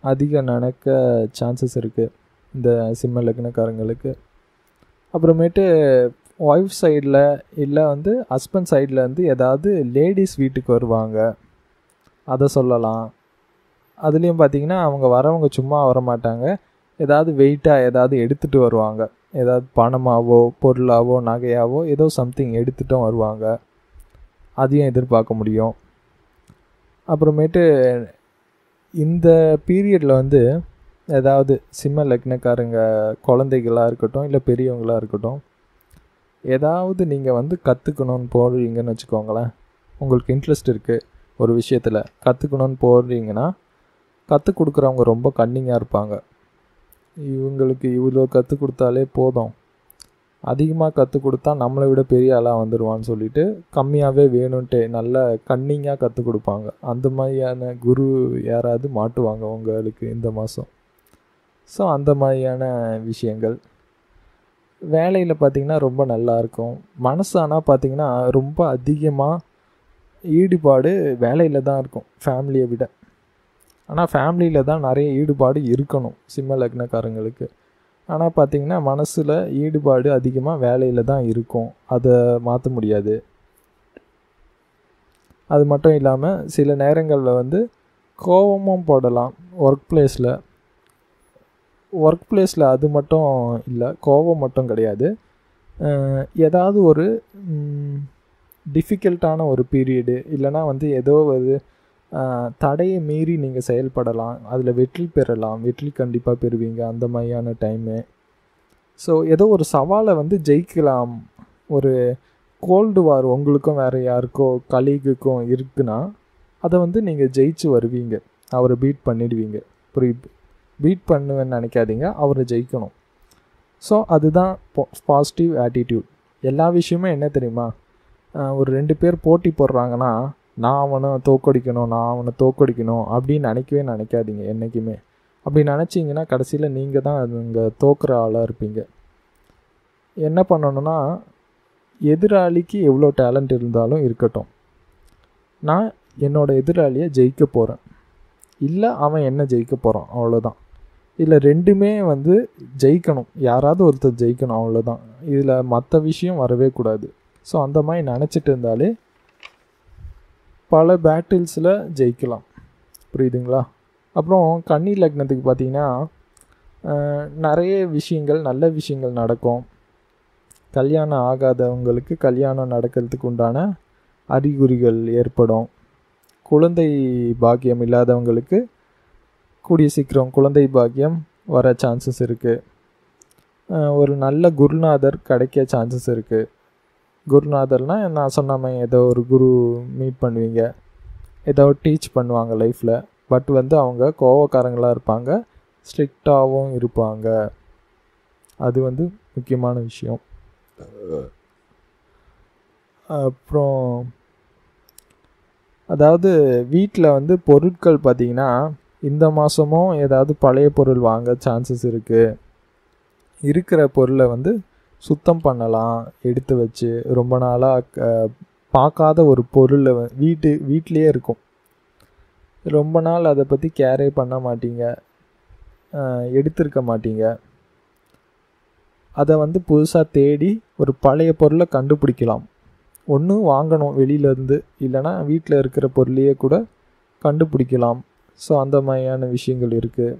அதிகம் நடக்க சான்சஸ் இருக்குது இந்த சிம்ம லக்னக்காரங்களுக்கு. அப்புறமேட்டு ஒய்ஃப் சைடில் இல்லை வந்து ஹஸ்பண்ட் சைடில் வந்து ஏதாவது லேடிஸ் வீட்டுக்கு வருவாங்க, அதை சொல்லலாம். அதுலேயும் பார்த்திங்கன்னா அவங்க வரவங்க சும்மா வரமாட்டாங்க, ஏதாவது வெயிட்டாக ஏதாவது எடுத்துகிட்டு வருவாங்க. ஏதாவது பணமாவோ பொருளாவோ நகையாவோ ஏதோ சம்திங் எடுத்துகிட்டும் வருவாங்க. அதையும் எதிர்பார்க்க முடியும். அப்புறமேட்டு இந்த பீரியடில் வந்து ஏதாவது சிம்ம லக்னக்காரங்க குழந்தைகளாக இருக்கட்டும் இல்லை பெரியவங்களாக இருக்கட்டும், ஏதாவது நீங்கள் வந்து கற்றுக்கணுன்னு போடுறீங்கன்னு வச்சுக்கோங்களேன். உங்களுக்கு இன்ட்ரெஸ்ட் இருக்குது ஒரு விஷயத்தில், கற்றுக்கணுன்னு போடுறீங்கன்னா கற்றுக் கொடுக்குறவங்க ரொம்ப கன்னிங்காக இருப்பாங்க. இவங்களுக்கு இவ்வளோ கற்றுக் கொடுத்தாலே போதும், அதிகமாக கற்றுக் கொடுத்தா நம்மளை விட பெரிய ஆளாக வந்துடுவான்னு சொல்லிட்டு கம்மியாகவே வேணும்ன்ட்டு நல்ல கன்னிங்காக கற்றுக் கொடுப்பாங்க. அந்த மாதிரியான குரு யாராவது மாட்டுவாங்க உங்களுக்கு இந்த மாதம். ஸோ அந்த மாதிரியான விஷயங்கள். வேலையில் பார்த்திங்கன்னா ரொம்ப நல்லாயிருக்கும். மனசு ஆனால் பார்த்திங்கன்னா ரொம்ப அதிகமாக ஈடுபாடு வேலையில் தான் இருக்கும் ஃபேமிலியை விட. ஆனால் ஃபேமிலியில் தான் நிறைய ஈடுபாடு இருக்கணும் சிம்ம லக்னக்காரங்களுக்கு. ஆனால் பார்த்திங்கன்னா மனசில் ஈடுபாடு அதிகமாக வேலையில் தான் இருக்கும். அதை மாற்ற முடியாது. அது மட்டும் இல்லாமல் சில நேரங்களில் வந்து கோபமும் போடலாம் ஒர்க் பிளேஸில். அது மட்டும் இல்லை, கோபம் மட்டும் கிடையாது. ஏதாவது ஒரு டிஃபிகல்ட்டான ஒரு பீரியடு இல்லைனா வந்து ஏதோ ஒரு தடையை மீறி நீங்கள் செயல்படலாம், அதில் வெற்றி பெறலாம், வெற்றி கண்டிப்பாக பெறுவீங்க அந்த மாதிரியான டைமு. ஸோ ஏதோ ஒரு சவாலை வந்து ஜெயிக்கலாம். ஒரு கோல்டு வார் உங்களுக்கும் வேறு யாருக்கோ கலீகுக்கும் இருக்குன்னா அதை வந்து நீங்கள் ஜெயிச்சு வருவீங்க, அவரை பீட் பண்ணிடுவீங்க. பீட் பண்ணுவேன்னு நினைக்காதீங்க, அவரை ஜெயிக்கணும். ஸோ அதுதான் பாசிட்டிவ் ஆட்டிடியூட். எல்லா விஷயமும் என்ன தெரியுமா, ஒரு 2 பேர் போட்டி போடுறாங்கன்னா நான் அவனை தோக்கடிக்கணும் அப்படின்னு நினைக்காதீங்க என்றைக்குமே. அப்படி நினச்சிங்கன்னா கடைசியில் நீங்கள் தான் அங்கே தோக்குற ஆளாக இருப்பீங்க. என்ன பண்ணணுன்னா, எதிராளிக்கு எவ்வளோ டேலண்ட் இருந்தாலும் இருக்கட்டும், நான் என்னோடய எதிராளியை ஜெயிக்க போகிறேன், இல்லை அவன் என்ன ஜெயிக்க போகிறான், அவ்வளோதான். இதில் ரெண்டுமே வந்து ஜெயிக்கணும், யாராவது ஒருத்தர் ஜெயிக்கணும், அவ்வளோதான். இதில் மற்ற விஷயம் வரவே கூடாது. ஸோ அந்த மாதிரி நினச்சிட்டு இருந்தாலே பல பேட்டில்ஸில் ஜெயிக்கலாம். புரியுதுங்களா? அப்புறம் கன்னி லக்னத்துக்கு பார்த்திங்கன்னா நிறைய விஷயங்கள், நல்ல விஷயங்கள் நடக்கும். கல்யாணம் ஆகாதவங்களுக்கு கல்யாணம் நடக்கிறதுக்கு உண்டான அறிகுறிகள் ஏற்படும். குழந்தை பாக்கியம் இல்லாதவங்களுக்கு கூடிய சீக்கிரம் குழந்தை பாக்கியம் வர சான்சஸ் இருக்குது. ஒரு நல்ல குருநாதர் கிடைக்க சான்சஸ் இருக்குது. குருநாதர்னால் நான் சொன்ன மாதிரி ஏதோ ஒரு குரு மீட் பண்ணுவீங்க, ஏதோ டீச் பண்ணுவாங்க லைஃப்பில். பட் வந்து அவங்க கோவக்காரங்களாக இருப்பாங்க, ஸ்ட்ரிக்டாகவும் இருப்பாங்க. அது வந்து முக்கியமான விஷயம். அப்புறம் அதாவது வீட்டில் வந்து பொருட்கள் பார்த்திங்கன்னா இந்த மாதமும் ஏதாவது பழைய பொருள் வாங்க சான்சஸ் இருக்குது. இருக்கிற பொருளை வந்து சுத்தம் பண்ணலாம், எடுத்து வச்சு. ரொம்ப நாளாக பார்க்காத ஒரு பொருளை வீட்லேயே இருக்கும், ரொம்ப நாள் அதை பற்றி கேரே பண்ண மாட்டீங்க, எடுத்திருக்க மாட்டீங்க. அதை வந்து புதுசாக தேடி ஒரு பழைய பொருளை கண்டுபிடிக்கலாம். ஒன்று வாங்கணும் வெளியிலேருந்து, இல்லைனா வீட்டில் இருக்கிற பொருளையே கூட கண்டுபிடிக்கலாம். ஸோ அந்த மாதிரியான விஷயங்கள் இருக்குது.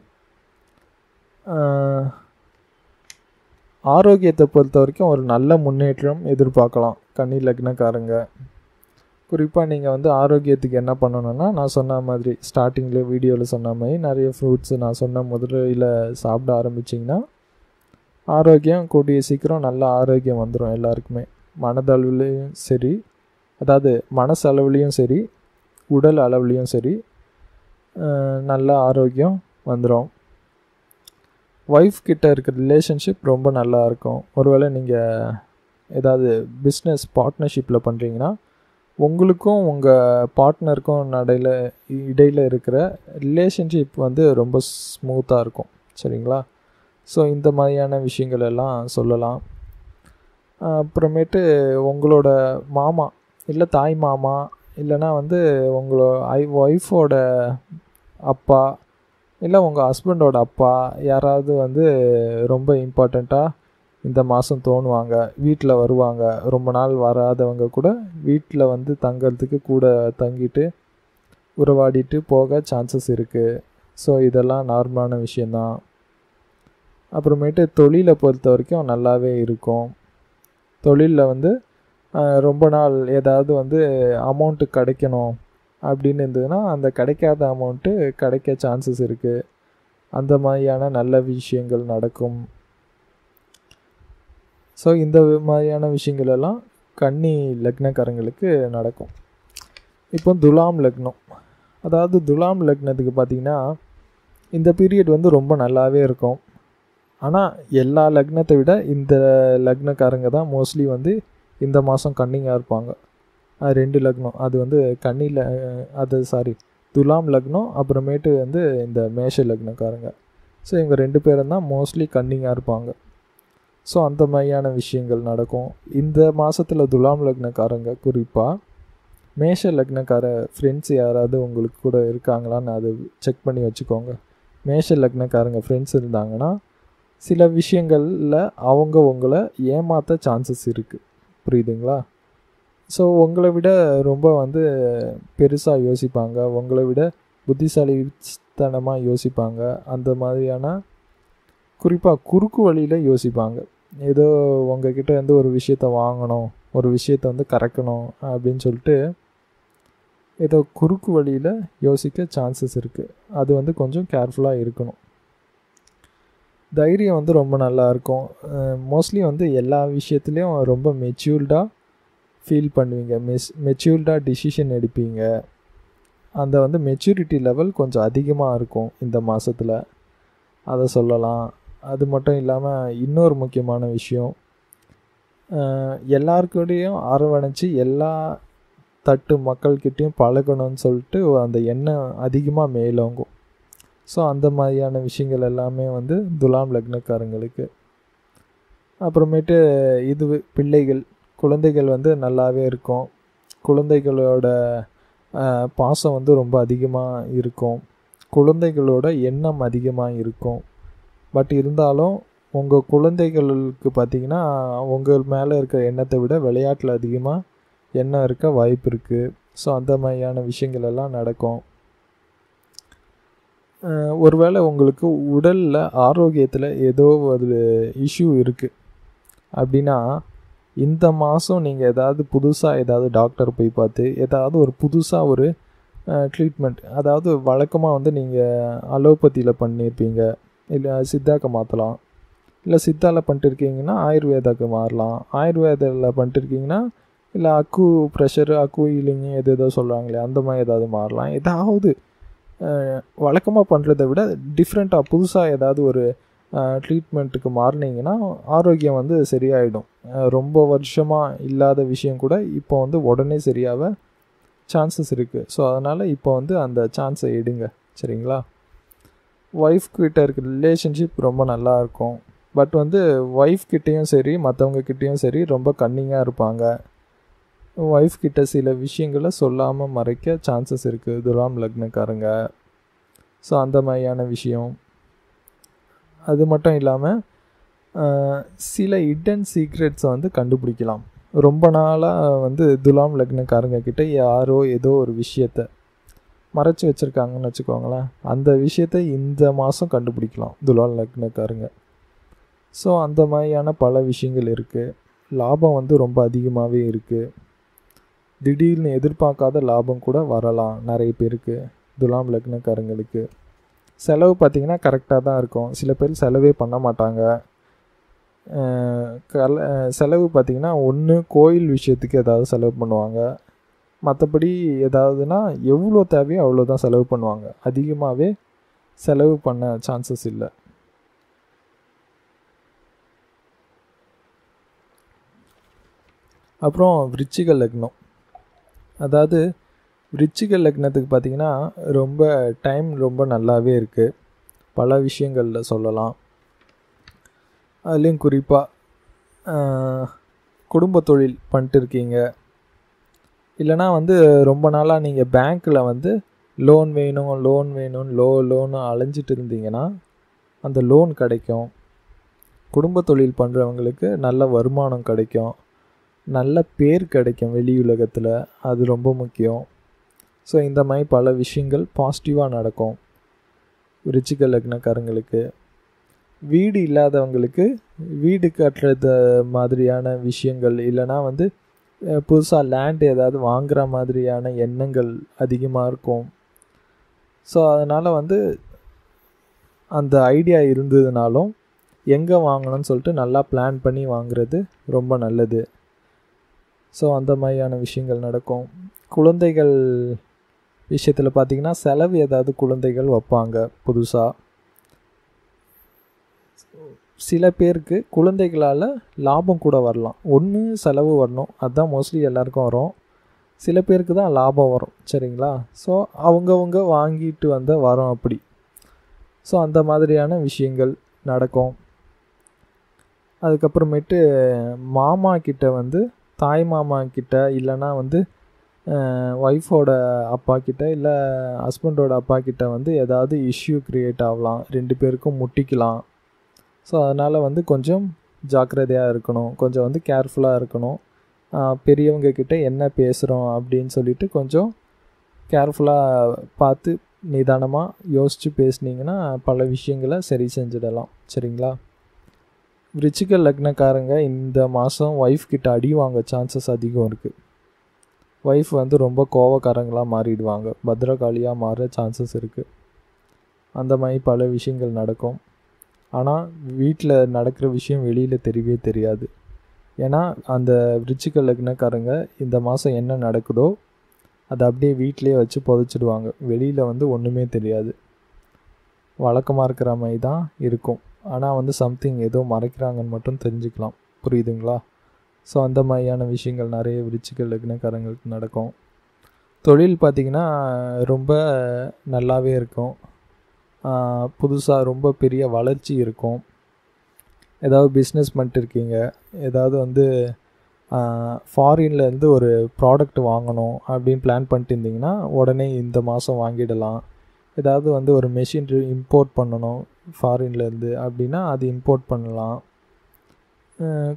ஆரோக்கியத்தை பொறுத்த வரைக்கும் ஒரு நல்ல முன்னேற்றம் எதிர்பார்க்கலாம் கன்னி லக்னக்காரங்க. குறிப்பாக நீங்கள் வந்து ஆரோக்கியத்துக்கு என்ன பண்ணணுன்னா, நான் சொன்ன மாதிரி ஸ்டார்டிங்கில் வீடியோவில் சொன்ன மாதிரி நிறைய ஃப்ரூட்ஸு நான் சொன்ன முதலில் சாப்பிட ஆரம்பிச்சிங்கன்னா ஆரோக்கியம் கூடிய சீக்கிரம் நல்ல ஆரோக்கியம் வந்துடும் எல்லாருக்குமே. மனதளவுலேயும் சரி, அதாவது மனசளவுலேயும் சரி, உடல் அளவுலேயும் சரி, நல்ல ஆரோக்கியம் வந்துடும். ஒய்ஃப் கிட்ட இருக்கிற ரிலேஷன்ஷிப் ரொம்ப நல்லா இருக்கும். ஒருவேளை நீங்கள் ஏதாவது பிஸ்னஸ் பார்ட்னர்ஷிப்பில் பண்ணுறீங்கன்னா உங்களுக்கும் உங்கள் பார்ட்னருக்கும் இடையில் இருக்கிற ரிலேஷன்ஷிப் வந்து ரொம்ப ஸ்மூத்தாக இருக்கும். சரிங்களா? ஸோ இந்த மாதிரியான விஷயங்கள் எல்லாம் சொல்லலாம். அப்புறமேட்டு உங்களோட மாமா இல்லை தாய் மாமா இல்லைனா வந்து ஒய்ஃபோட அப்பா இல்லை உங்கள் ஹஸ்பண்டோட அப்பா யாராவது வந்து ரொம்ப இம்பார்ட்டண்ட்டாக இந்த மாதம் தோணுவாங்க, வீட்டில் வருவாங்க. ரொம்ப நாள் வராதவங்க கூட வீட்டில் வந்து தங்கிறதுக்கு கூட தங்கிட்டு உறவாடிட்டு போக சான்சஸ் இருக்குது. ஸோ இதெல்லாம் நார்மலான விஷயந்தான். அப்புறமேட்டு தொழிலை பொறுத்த வரைக்கும் நல்லாவே இருக்கும். தொழிலில் வந்து ரொம்ப நாள் ஏதாவது வந்து அமௌண்ட்டு கிடைக்கணும் அப்படின்னு இருந்ததுன்னா அந்த கிடைக்காத அமௌண்ட்டு கிடைக்க சான்சஸ் இருக்குது. அந்த மாதிரியான நல்ல விஷயங்கள் நடக்கும். ஸோ இந்த மாதிரியான விஷயங்கள் எல்லாம் கன்னி லக்னக்காரங்களுக்கு நடக்கும். இப்போ துலாம் லக்னம், அதாவது துலாம் லக்னத்துக்கு பார்த்திங்கன்னா இந்த பீரியட் வந்து ரொம்ப நல்லாவே இருக்கும். ஆனால் எல்லா லக்னத்தை விட இந்த லக்னக்காரங்க தான் மோஸ்ட்லி வந்து இந்த மாதம் கன்னிங்காக இருப்பாங்க. 2 லக்னம், அது வந்து துலாம் லக்னம், அப்புறமேட்டு வந்து இந்த மேஷ லக்னக்காரங்க. ஸோ இவங்க 2 பேரும் தான் மோஸ்ட்லி கன்னிங்காக இருப்பாங்க. ஸோ அந்த மாதிரியான விஷயங்கள் நடக்கும் இந்த மாதத்தில். துலாம் லக்னக்காரங்க குறிப்பாக மேஷ லக்னக்கார ஃப்ரெண்ட்ஸ் யாராவது உங்களுக்கு கூட இருக்காங்களான்னு அதை செக் பண்ணி வச்சுக்கோங்க. மேஷ லக்னக்காரங்க ஃப்ரெண்ட்ஸ் இருந்தாங்கன்னா சில விஷயங்களில் அவங்க உங்களை ஏமாற்ற சான்சஸ் இருக்குது. புரியுதுங்களா? ஸோ உங்களை விட ரொம்ப வந்து பெருசாக யோசிப்பாங்க, உங்களை விட புத்திசாலித்தனமாக யோசிப்பாங்க. அந்த மாதிரியான குறிப்பாக குறுக்கு வழியில் யோசிப்பாங்க. ஏதோ உங்ககிட்ட வந்து ஒரு விஷயத்தை வாங்கணும், ஒரு விஷயத்தை வந்து கறக்கணும் அப்படின்னு சொல்லிட்டு ஏதோ குறுக்கு வழியில் யோசிக்க சான்சஸ் இருக்குது. அது வந்து கொஞ்சம் கேர்ஃபுல்லாக இருக்கணும். தைரியம் வந்து ரொம்ப நல்லாயிருக்கும். மோஸ்ட்லி வந்து எல்லா விஷயத்துலேயும் ரொம்ப மெச்சூர்டாக ஃபீல் பண்ணுவீங்க, மெச்சூர்டாக டிசிஷன் எடுப்பீங்க. அந்த வந்து மெச்சூரிட்டி லெவல் கொஞ்சம் அதிகமாக இருக்கும் இந்த மாதத்தில், அதை சொல்லலாம். அது மட்டும் இல்லாமல் இன்னொரு முக்கியமான விஷயம், எல்லாருக்கூடையும் அரவணைச்சி எல்லா தட்டு மக்கள்கிட்டையும் பழகணும்னு சொல்லிட்டு அந்த எண்ணம் அதிகமாக மேலோங்கும். ஸோ அந்த மாதிரியான விஷயங்கள் எல்லாமே வந்து துலாம் லக்னக்காரங்களுக்கு. அப்புறமேட்டு குழந்தைகள் வந்து நல்லாவே இருக்கும். குழந்தைகளோட பாசம் வந்து ரொம்ப அதிகமாக இருக்கும், குழந்தைகளோட எண்ணம் அதிகமாக இருக்கும். பட் இருந்தாலும் உங்கள் குழந்தைகளுக்கு பார்த்திங்கன்னா உங்கள் மேலே இருக்கிற எண்ணத்தை விட விளையாட்டில் அதிகமாக எண்ணம் இருக்க வாய்ப்பு இருக்குது. ஸோ அந்த மாதிரியான விஷயங்கள் எல்லாம் நடக்கும். ஒருவேளை உங்களுக்கு உடலில் ஆரோக்கியத்தில் ஏதோ ஒரு இஷ்யூ இருக்குது அப்படின்னா இந்த மாதம் நீங்கள் ஏதாவது புதுசாக ஏதாவது டாக்டர் போய் பார்த்து ஏதாவது ஒரு புதுசாக ஒரு ட்ரீட்மெண்ட், அதாவது வழக்கமாக வந்து நீங்கள் அலோபதியில் பண்ணியிருப்பீங்க, இல்லை சித்தாக்கு மாற்றலாம். இல்லை சித்தாவில் பண்ணிட்டுருக்கீங்கன்னா ஆயுர்வேதாவுக்கு மாறலாம். ஆயுர்வேதாவில் பண்ணிட்டுருக்கீங்கன்னா இல்லை அக்கு ப்ரெஷரு, அக்கு ஹீலிங்கு எதோ சொல்கிறாங்களே அந்த மாதிரி ஏதாவது மாறலாம். ஏதாவது வழக்கமாக பண்ணுறதை விட டிஃப்ரெண்ட்டாக புதுசாக ஏதாவது ஒரு ட்ரீட்மெண்ட்டுக்கு மாறினீங்கன்னா ஆரோக்கியம் வந்து சரியாயிடும். ரொம்ப வருஷமாக இல்லாத விஷயம் கூட இப்போ வந்து உடனே சரியாக சான்சஸ் இருக்குது. ஸோ அதனால் இப்போ வந்து அந்த சான்ஸை எடுங்க. சரிங்களா? ஒய்ஃப் கிட்ட இருக்கிற ரிலேஷன்ஷிப் ரொம்ப நல்லாயிருக்கும். பட் வந்து ஒய்ஃப் கிட்டேயும் சரி மற்றவங்க கிட்டேயும் சரி ரொம்ப கன்னிங்காக இருப்பாங்க. ஒய்ஃப் கிட்ட சில விஷயங்களை சொல்லாமல் மறைக்க சான்சஸ் இருக்குது துலாம் லக்னக்காரங்க. ஸோ அந்த மாதிரியான விஷயம். அது மட்டும் இல்லாமல் சில ஹிடன் சீக்ரெட்ஸை வந்து கண்டுபிடிக்கலாம். ரொம்ப நாளாக வந்து துலாம் லக்னக்காரங்க கிட்ட யாரோ ஏதோ ஒரு விஷயத்தை மறைச்சி வச்சுருக்காங்கன்னு வச்சுக்கோங்களேன். அந்த விஷயத்தை இந்த மாதம் கண்டுபிடிக்கலாம் துலாம் லக்னக்காரங்க. ஸோ அந்த மாதிரியான பல விஷயங்கள் இருக்குது. லாபம் வந்து ரொம்ப அதிகமாகவே இருக்குது. திடீர்னு எதிர்பார்க்காத லாபம் கூட வரலாம் நிறைய பேருக்கு துலாம் லக்னக்காரங்களுக்கு. செலவு பார்த்திங்கன்னா கரெக்டாக தான் இருக்கும். சில பேர் செலவே பண்ண மாட்டாங்க. செலவு பார்த்திங்கன்னா ஒன்று கோயில் விஷயத்துக்கு ஏதாவது செலவு பண்ணுவாங்க, மற்றபடி ஏதாவதுனா எவ்வளோ தேவையோ அவ்வளோ தான் செலவு பண்ணுவாங்க. அதிகமாகவே செலவு பண்ண சான்சஸ் இல்லை. அப்புறம் விருச்சிக லக்னம். அதாவது விருச்சிக லக்னத்துக்கு பார்த்திங்கன்னா டைம் ரொம்ப நல்லாவே இருக்குது. பல விஷயங்களில் சொல்லலாம். அதுலேயும் குறிப்பாக குடும்ப தொழில் பண்ணிட்டு இருக்கீங்க, இல்லைனா ரொம்ப நாளாக நீங்கள் பேங்க்கில் லோன் வேணும்னு லோனு அலைஞ்சிட்டு இருந்தீங்கன்னா அந்த லோன் கிடைக்கும். குடும்ப தொழில் பண்ணுறவங்களுக்கு நல்ல வருமானம் கிடைக்கும், நல்ல பேர் கிடைக்கும் வெளி உலகத்தில், அது ரொம்ப முக்கியம். ஸோ இந்த மாதிரி பல விஷயங்கள் பாசிட்டிவாக நடக்கும் விருச்சிக லக்னக்காரங்களுக்கு. வீடு இல்லாதவங்களுக்கு வீடு கட்டுறது மாதிரியான விஷயங்கள், இல்லைனா புதுசாக லேண்ட் ஏதாவது வாங்குகிற மாதிரியான எண்ணங்கள் அதிகமாக இருக்கும். ஸோ அதனால் அந்த ஐடியா இருந்ததுனாலும் எங்கே வாங்கணும்னு சொல்லிட்டு நல்லா பிளான் பண்ணி வாங்குறது ரொம்ப நல்லது. ஸோ அந்த மாதிரியான விஷயங்கள் நடக்கும். குழந்தைகள் விஷயத்தில் பார்த்திங்கன்னா செலவு ஏதாவது குழந்தைகள் வைப்பாங்க புதுசாக. சில பேருக்கு குழந்தைகளால் லாபம் கூட வரலாம். ஒன்று செலவு வரணும், அதுதான் மோஸ்ட்லி எல்லாருக்கும் வரும். சில பேருக்கு தான் லாபம் வரும், சரிங்களா? ஸோ அவங்கவுங்க வாங்கிட்டு வரோம் அப்படி. ஸோ அந்த மாதிரியான விஷயங்கள் நடக்கும். அதுக்கப்புறமேட்டு மாமா கிட்ட தாய் மாமா கிட்ட, இல்லைனா ஒய்ஃபோட அப்பா கிட்ட, இல்லை ஹஸ்பண்டோட அப்பா கிட்ட ஏதாவது இஷ்யூ க்ரியேட் ஆகலாம், 2 பேருக்கும் முட்டிக்கலாம். ஸோ அதனால் கொஞ்சம் ஜாக்கிரதையாக இருக்கணும், கொஞ்சம் கேர்ஃபுல்லாக இருக்கணும். பெரியவங்க கிட்ட என்ன பேசுகிறோம் அப்படின்னு சொல்லிட்டு கொஞ்சம் கேர்ஃபுல்லாக பார்த்து நிதானமாக யோசித்து பேசுனீங்கன்னா பல விஷயங்களை சரி செஞ்சிடலாம், சரிங்களா? விருச்சிக லக்னக்காரங்க இந்த மாதம் ஒய்ஃப் கிட்ட அடி வாங்க சான்சஸ் அதிகம் இருக்குது. ஒய்ஃப் ரொம்ப கோவக்காரங்களாக மாறிடுவாங்க, பத்ரகாளியாக மாற சான்சஸ் இருக்குது. அந்த மாதிரி பல விஷயங்கள் நடக்கும். ஆனால் வீட்டில் நடக்கிற விஷயம் வெளியில் தெரியவே தெரியாது. ஏன்னா அந்த விருச்சிக லக்னக்காரங்க இந்த மாதம் என்ன நடக்குதோ அதை அப்படியே வீட்டிலேயே வச்சு புதைச்சிடுவாங்க. வெளியில் ஒன்றுமே தெரியாது, வழக்கமாக இருக்கிற மாதிரி தான் இருக்கும். ஆனால் சம்திங் ஏதோ மறைக்கிறாங்கன்னு மட்டும் தெரிஞ்சுக்கலாம், புரியுதுங்களா? ஸோ அந்த மாதிரியான விஷயங்கள் நிறைய விருச்சிக லக்னக்காரங்களுக்கு நடக்கும். தொழில் பார்த்திங்கன்னா ரொம்ப நல்லாவே இருக்கும். புதுசாக ரொம்ப பெரிய வளர்ச்சி இருக்கும். ஏதாவது பிஸ்னஸ் பண்ணிட்டு இருக்கீங்க, ஏதாவது ஃபாரின்லேருந்து ஒரு ப்ராடக்ட் வாங்கணும் அப்படின்னு பிளான் பண்ணிட்டு இருந்தீங்கன்னா உடனே இந்த மாதம் வாங்கிடலாம். ஏதாவது ஒரு மெஷின் இம்போர்ட் பண்ணணும் ஃபாரின்லேருந்து அப்படின்னா அது இம்போர்ட் பண்ணலாம்.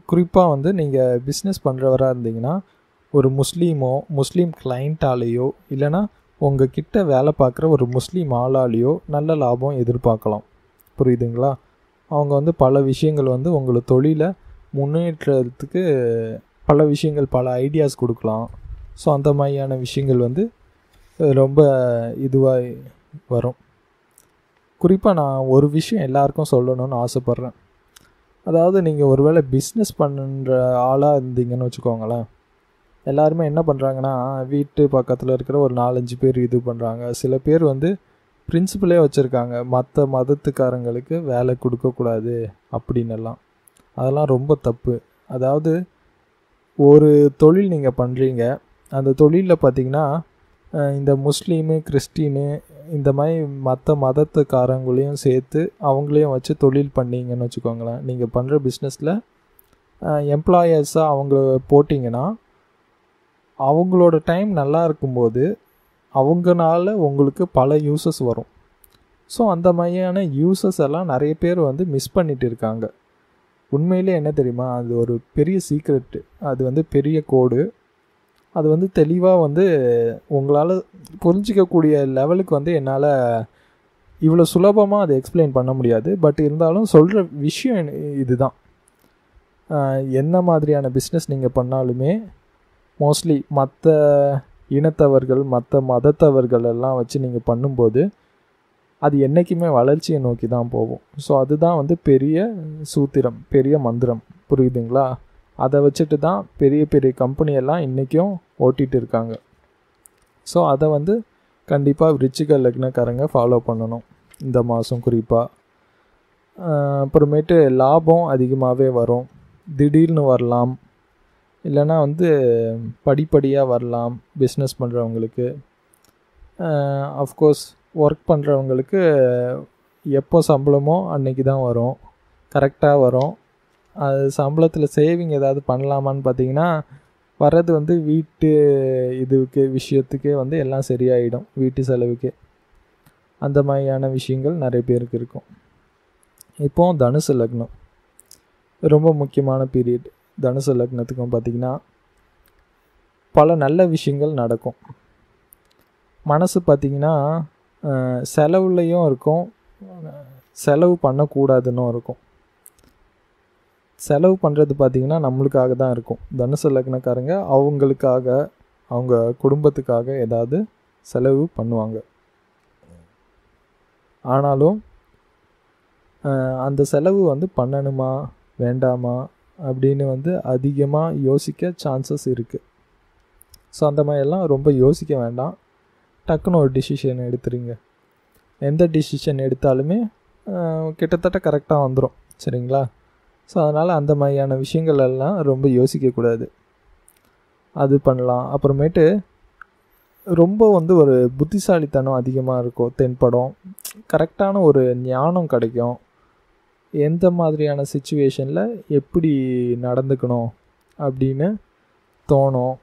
குறிப்பாக நீங்கள் பிஸ்னஸ் பண்ணுறவராக இருந்தீங்கன்னா ஒரு முஸ்லீம் கிளைண்ட்டாலேயோ, இல்லைனா உங்கள் கிட்ட வேலை பார்க்குற ஒரு முஸ்லீம் ஆளாலேயோ நல்ல லாபம் எதிர்பார்க்கலாம், புரியுதுங்களா? அவங்க பல விஷயங்கள் உங்களை தொழிலை முன்னேற்றத்துக்கு பல விஷயங்கள், பல ஐடியாஸ் கொடுக்கலாம். ஸோ அந்த மாதிரியான விஷயங்கள் ரொம்ப இதுவாக வரும். குறிப்பாக நான் ஒரு விஷயம் எல்லாருக்கும் சொல்லணும்னு ஆசைப்பட்றேன். அதாவது நீங்கள் ஒருவேளை பிஸ்னஸ் பண்ணுற ஆளாக இருந்தீங்கன்னு வச்சுக்கோங்களேன். எல்லாருமே என்ன பண்ணுறாங்கன்னா, வீட்டு பக்கத்தில் இருக்கிற ஒரு 4-5 பேர் இது பண்ணுறாங்க. சில பேர் பிரின்சிபலே வச்சுருக்காங்க, மற்ற மதத்துக்காரங்களுக்கு வேலை கொடுக்கக்கூடாது அப்படின்னெல்லாம். அதெல்லாம் ரொம்ப தப்பு. அதாவது ஒரு தொழில் நீங்கள் பண்ணுறீங்க, அந்த தொழிலில் பார்த்திங்கன்னா இந்த முஸ்லீமு, கிறிஸ்டினு, இந்த மாதிரி மற்ற மதத்துக்காரங்களையும் சேர்த்து அவங்களையும் வச்சு தொழில் பண்ணிங்கன்னு வச்சுக்கோங்களேன். நீங்கள் பண்ணுற பிஸ்னஸில் எம்ப்ளாயர்ஸாக அவங்க போட்டிங்கன்னா அவங்களோட டைம் நல்லா இருக்கும்போது அவங்கனால உங்களுக்கு பல யூசஸ் வரும். ஸோ அந்த மாதிரியான யூசஸ் எல்லாம் நிறைய பேர் மிஸ் பண்ணிட்டு இருக்காங்க. உண்மையிலே என்ன தெரியுமா, அது ஒரு பெரிய சீக்ரெட்டு, அது பெரிய கோடு. அது தெளிவாக உங்களால் புரிஞ்சிக்கக்கூடிய லெவலுக்கு என்னால் இவ்வளோ சுலபமாக அதை எக்ஸ்பிளைன் பண்ண முடியாது. பட் இருந்தாலும் சொல்கிற விஷயம் இதுதான். என்ன மாதிரியான பிஸ்னஸ் நீங்கள் பண்ணாலுமே மோஸ்ட்லி மற்ற இனத்தவர்கள், மற்ற மதத்தவர்கள் எல்லாம் வச்சு நீங்கள் பண்ணும்போது அது என்றைக்குமே வளர்ச்சியை நோக்கி தான் போகும். ஸோ அதுதான் பெரிய சூத்திரம், பெரிய மந்திரம், புரியுதுங்களா? அதை வச்சுட்டு தான் பெரிய பெரிய கம்பெனியெல்லாம் இன்றைக்கும் ஓட்டிகிட்டு இருக்காங்க. ஸோ அதை கண்டிப்பாக விருச்சிக லக்னக்காரங்க ஃபாலோ பண்ணணும் இந்த மாதம் குறிப்பாக. அப்புறமேட்டு லாபம் அதிகமாகவே வரும், திடீர்னு வரலாம். இல்லைன்னா வந்து படிப்படியாக வரலாம். பிஸ்னஸ் பண்ணுறவங்களுக்கு, அஃப்கோர்ஸ் ஒர்க் பண்ணுறவங்களுக்கு எப்போ சம்பளமோ அன்றைக்கி தான் வரும், கரெக்டாக வரும். அது சம்பளத்தில் சேவிங் ஏதாவது பண்ணலாமான்னு பார்த்தீங்கன்னா வர்றது வந்து வீட்டு விஷயத்துக்கே வந்து எல்லாம் சரியாயிடும், வீட்டு செலவுக்கே. அந்த மாதிரியான விஷயங்கள் நிறைய பேருக்கு இருக்கும். இப்போது தனுசு லக்னம் ரொம்ப முக்கியமான பீரியட். தனுசு லக்னத்துக்கும் பார்த்திங்கன்னா பல நல்ல விஷயங்கள் நடக்கும். மனசு பார்த்திங்கன்னா செலவுலையும் இருக்கும், செலவு பண்ணக்கூடாதுன்னு இருக்கும். செலவு பண்ணுறது பார்த்திங்கன்னா நம்மளுக்காக தான் இருக்கும். தனுசு லக்னக்காரங்க அவங்களுக்காக, அவங்க குடும்பத்துக்காக ஏதாவது செலவு பண்ணுவாங்க. ஆனாலும் அந்த செலவு வந்து பண்ணணுமா வேண்டாமா அப்படின்னு வந்து அதிகமாக யோசிக்க சான்சஸ் இருக்குது. ஸோ அந்த மாதிரியெல்லாம் ரொம்ப யோசிக்க வேண்டாம், டக்குன்னு ஒரு டிசிஷன் எடுத்துருங்க. எந்த டிசிஷன் எடுத்தாலுமே கிட்டத்தட்ட கரெக்டாக வந்துடும், சரிங்களா? ஸோ அதனால் அந்த மாதிரியான விஷயங்கள் எல்லாம் ரொம்ப யோசிக்கக்கூடாது. அது பண்ணலாம். அப்புறமேட்டு ரொம்ப வந்து ஒரு புத்திசாலித்தனம் அதிகமாக இருக்கும், தென்படும். கரெக்டான ஒரு ஞானம் கிடைக்கும். எந்த மாதிரியான சிச்சுவேஷனில் எப்படி நடந்துக்கணும் அப்படின்னு தோணும்.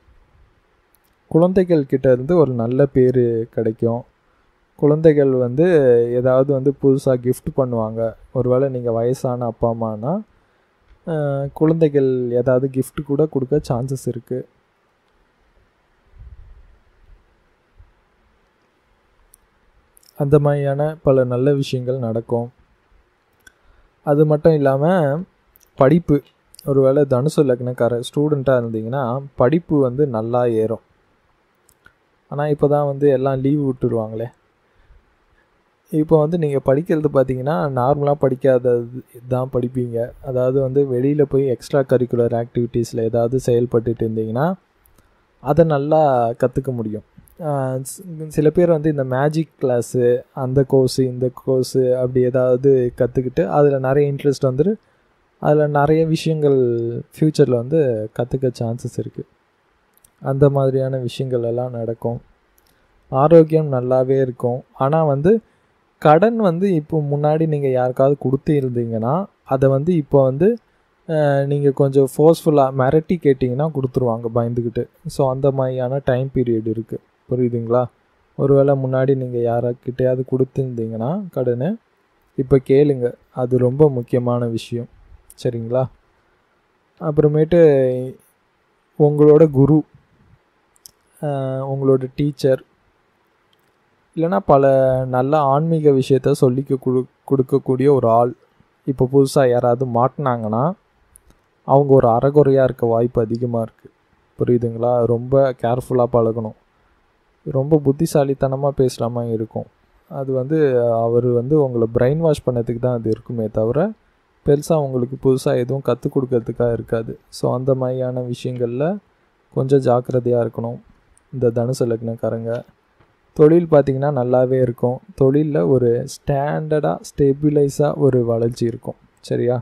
குழந்தைகள் கிட்ட இருந்து ஒரு நல்ல பேர் கிடைக்கும். குழந்தைகள் வந்து ஏதாவது வந்து புதுசாக கிஃப்ட் பண்ணுவாங்க. ஒருவேளை நீங்கள் வயசான அப்பா அம்மானா குழந்தைகள் ஏதாவது கிஃப்ட் கூட கொடுக்க சான்சஸ் இருக்குது. அந்த மாதிரியான பல நல்ல விஷயங்கள் நடக்கும். அது மட்டும் இல்லாமல் படிப்பு, ஒருவேளை தனுசு லக்னக்கார ஸ்டூடெண்ட்டாக இருந்தீங்கன்னா படிப்பு வந்து நல்லா ஏறும். ஆனால் இப்போ தான் வந்து எல்லாம் லீவ் விட்டுருவாங்களே. இப்போ வந்து நீங்கள் படிக்கிறது பார்த்தீங்கன்னா நார்மலாக படிக்காதது தான் படிப்பீங்க. அதாவது வந்து வெளியில் போய் எக்ஸ்ட்ரா கரிக்குலர் ஆக்டிவிட்டீஸில் ஏதாவது செயல்பட்டுட்டு இருந்தீங்கன்னா அதை நல்லா கற்றுக்க முடியும். சில பேர் வந்து இந்த மேஜிக் கிளாஸு, அந்த கோர்ஸு, இந்த கோர்ஸு அப்படி ஏதாவது கற்றுக்கிட்டு அதில் நிறைய இன்ட்ரெஸ்ட் வந்துட்டு அதில் நிறைய விஷயங்கள் ஃப்யூச்சரில் வந்து கற்றுக்க சான்சஸ் இருக்குது. அந்த மாதிரியான விஷயங்கள் எல்லாம் நடக்கும். ஆரோக்கியம் நல்லாவே இருக்கும். ஆனால் வந்து கடன் வந்து இப்போ முன்னாடி நீங்கள் யாருக்காவது கொடுத்து இருந்தீங்கன்னா அதை வந்து இப்போ வந்து நீங்கள் கொஞ்சம் ஃபோர்ஸ்ஃபுல்லாக மிரட்டி கேட்டிங்கன்னா கொடுத்துருவாங்க பயந்துக்கிட்டு. ஸோ அந்த மாதிரியான டைம் பீரியட் இருக்குது, புரியுதுங்களா? ஒருவேளை முன்னாடி நீங்கள் யாராக்கிட்டையாவது கொடுத்துருந்தீங்கன்னா கடன், இப்போ கேளுங்க, அது ரொம்ப முக்கியமான விஷயம், சரிங்களா? அப்புறமேட்டு உங்களோட குரு, உங்களோட டீச்சர், இல்லைனா பல நல்ல ஆன்மீக விஷயத்த சொல்லி கொடுக்கக்கூடிய ஒரு ஆள் இப்போ புதுசாக யாராவது மாட்டினாங்கன்னா அவங்க ஒரு அறகுறையாக இருக்க வாய்ப்பு அதிகமாக இருக்குது, புரியுதுங்களா? ரொம்ப கேர்ஃபுல்லாக பழகணும். ரொம்ப புத்திசாலித்தனமாக பேசலாமா இருக்கும். அது வந்து அவர் வந்து உங்களை பிரெயின் வாஷ் பண்ணதுக்கு தான் அது இருக்குமே தவிர பெருசாக உங்களுக்கு புதுசாக எதுவும் கற்றுக் கொடுக்கறதுக்காக இருக்காது. ஸோ அந்த மாதிரியான விஷயங்களில் கொஞ்சம் ஜாக்கிரதையாக இருக்கணும் இந்த தனுசு லக்னக்காரங்க. தொழில் பார்த்திங்கன்னா நல்லாவே இருக்கும். தொழிலில் ஒரு ஸ்டாண்டர்டாக ஸ்டெபிளைஸாக ஒரு வளர்ச்சி இருக்கும், சரியா?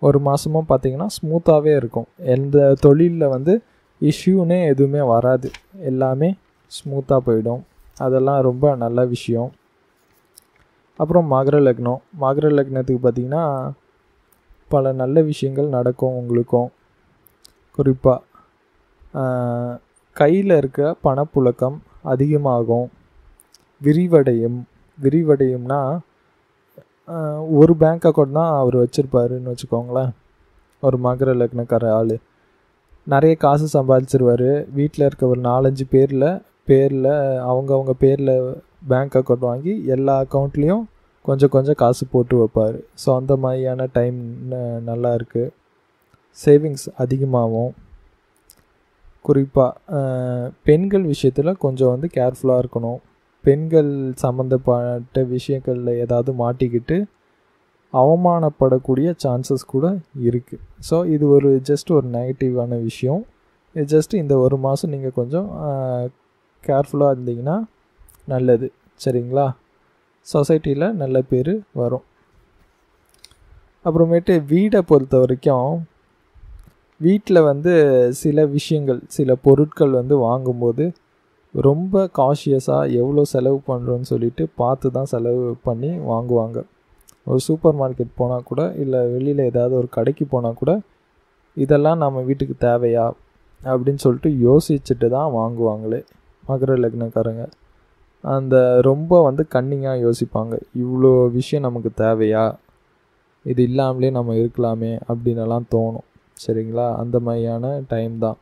ஒரு மாதமும் பார்த்திங்கன்னா ஸ்மூத்தாகவே இருக்கும். எந்த தொழிலில் வந்து இஷ்யூனே எதுவுமே வராது, எல்லாமே ஸ்மூத்தாக போயிடும். அதெல்லாம் ரொம்ப நல்ல விஷயம். அப்புறம் மகர லக்னம். மகர லக்னத்துக்கு பார்த்திங்கன்னா பல நல்ல விஷயங்கள் நடக்கும் உங்களுக்கும். குறிப்பாக கையில் இருக்க பணப்புழக்கம் அதிகமாகும், விரிவடையும்னா ஒரு பேங்க் அக்கௌண்ட் தான் அவர் வச்சுருப்பாருன்னு வச்சுக்கோங்களேன். ஒரு மகர லக்னக்கார ஆள் நிறைய காசு சம்பாதிச்சிருவார். வீட்டில் இருக்க ஒரு 4-5 பேரில் அவங்கவுங்க பேரில் பேங்க் அக்கௌண்ட் வாங்கி எல்லா அக்கௌண்ட்லேயும் கொஞ்சம் கொஞ்சம் காசு போட்டு வைப்பார். ஸோ அந்த மாதிரியான டைம் நல்லா இருக்குது. சேவிங்ஸ் அதிகமாகும். குறிப்பாக பெண்கள் விஷயத்தில் கொஞ்சம் வந்து கேர்ஃபுல்லாக இருக்கணும். பெண்கள் சம்மந்தப்பட்ட விஷயங்களில் ஏதாவது மாட்டிக்கிட்டு அவமானப்படக்கூடிய சான்சஸ் கூட இருக்குது. ஸோ இது ஒரு ஜஸ்ட் ஒரு நெகட்டிவான விஷயம். இது ஜஸ்ட் இந்த ஒரு மாதம் நீங்கள் கொஞ்சம் கேர்ஃபுல்லாக இருந்தீங்கன்னா நல்லது, சரிங்களா? சொசைட்டியில் நல்ல பேர் வரும். அப்புறமேட்டு வீடை பொறுத்த வரைக்கும் வீட்டில் வந்து சில விஷயங்கள், சில பொருட்கள் வந்து வாங்கும்போது ரொம்ப காஷியஸாக எவ்வளோ செலவு பண்ணுறோன்னு சொல்லிட்டு பார்த்து தான் செலவு பண்ணி வாங்குவாங்க. ஒரு சூப்பர் மார்க்கெட் போனால் கூட, இல்லை வெளியில் ஏதாவது ஒரு கடைக்கு போனால் கூட, இதெல்லாம் நம்ம வீட்டுக்கு தேவையா அப்படின்னு சொல்லிட்டு யோசிச்சுட்டு தான் வாங்குவாங்களே மகர லக்னக்காரங்க. அந்த ரொம்ப வந்து கன்னிங்காக யோசிப்பாங்க, இவ்வளோ விஷயம் நமக்கு தேவையா, இது இல்லாமலே நம்ம இருக்கலாமே அப்படின்னலாம் தோணும். சரிங்களா? அந்த மாதிரியான டைம் தான்.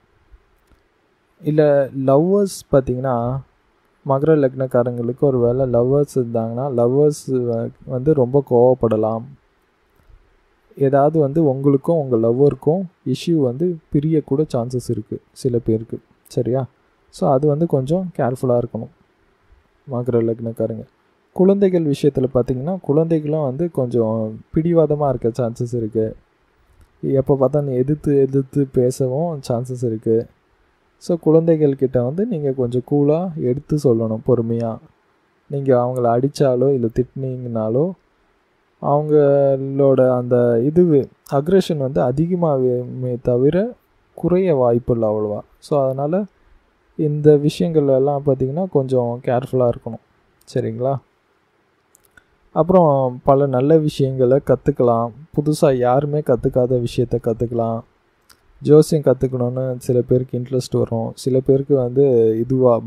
இல்லை லவ்வர்ஸ் பார்த்திங்கன்னா, மகர லக்னக்காரங்களுக்கு ஒரு வேளை லவ்வர்ஸ் இருந்தாங்கன்னா, லவ்வர்ஸ் வந்து ரொம்ப கோவப்படலாம். ஏதாவது வந்து உங்களுக்கும் உங்கள் லவ்வருக்கும் இஷ்யூ வந்து பிரியக்கூட சான்சஸ் இருக்குது சில பேருக்கு. சரியா? ஸோ அது வந்து கொஞ்சம் கேர்ஃபுல்லாக இருக்கணும் மகர லக்னக்காரங்க. குழந்தைகள் விஷயத்தில் பார்த்திங்கன்னா, குழந்தைகளும் வந்து கொஞ்சம் பிடிவாதமாக இருக்க சான்சஸ் இருக்குது. எப்போ பார்த்தா எதிர்த்து பேசவும் சான்சஸ் இருக்குது. ஸோ குழந்தைகள்கிட்ட வந்து நீங்கள் கொஞ்சம் கூலாக எடுத்து சொல்லணும், பொறுமையாக. நீங்கள் அவங்கள அடித்தாலோ இல்லை திட்டினீங்கனாலோ அவங்களோட அந்த அக்ரெஷன் வந்து அதிகமாகவே தவிர குறைய வாய்ப்பு இல்லை அவ்வளோவா. ஸோ அதனால் இந்த விஷயங்கள் எல்லாம் பார்த்திங்கன்னா கொஞ்சம் கேர்ஃபுல்லாக இருக்கணும். சரிங்களா? அப்புறம் பல நல்ல விஷயங்களை கற்றுக்கலாம். புதுசாக யாருமே கற்றுக்காத விஷயத்த கற்றுக்கலாம். ஜோசியம் கற்றுக்கணுன்னு சில பேருக்கு இன்ட்ரெஸ்ட் வரும். சில பேருக்கு வந்து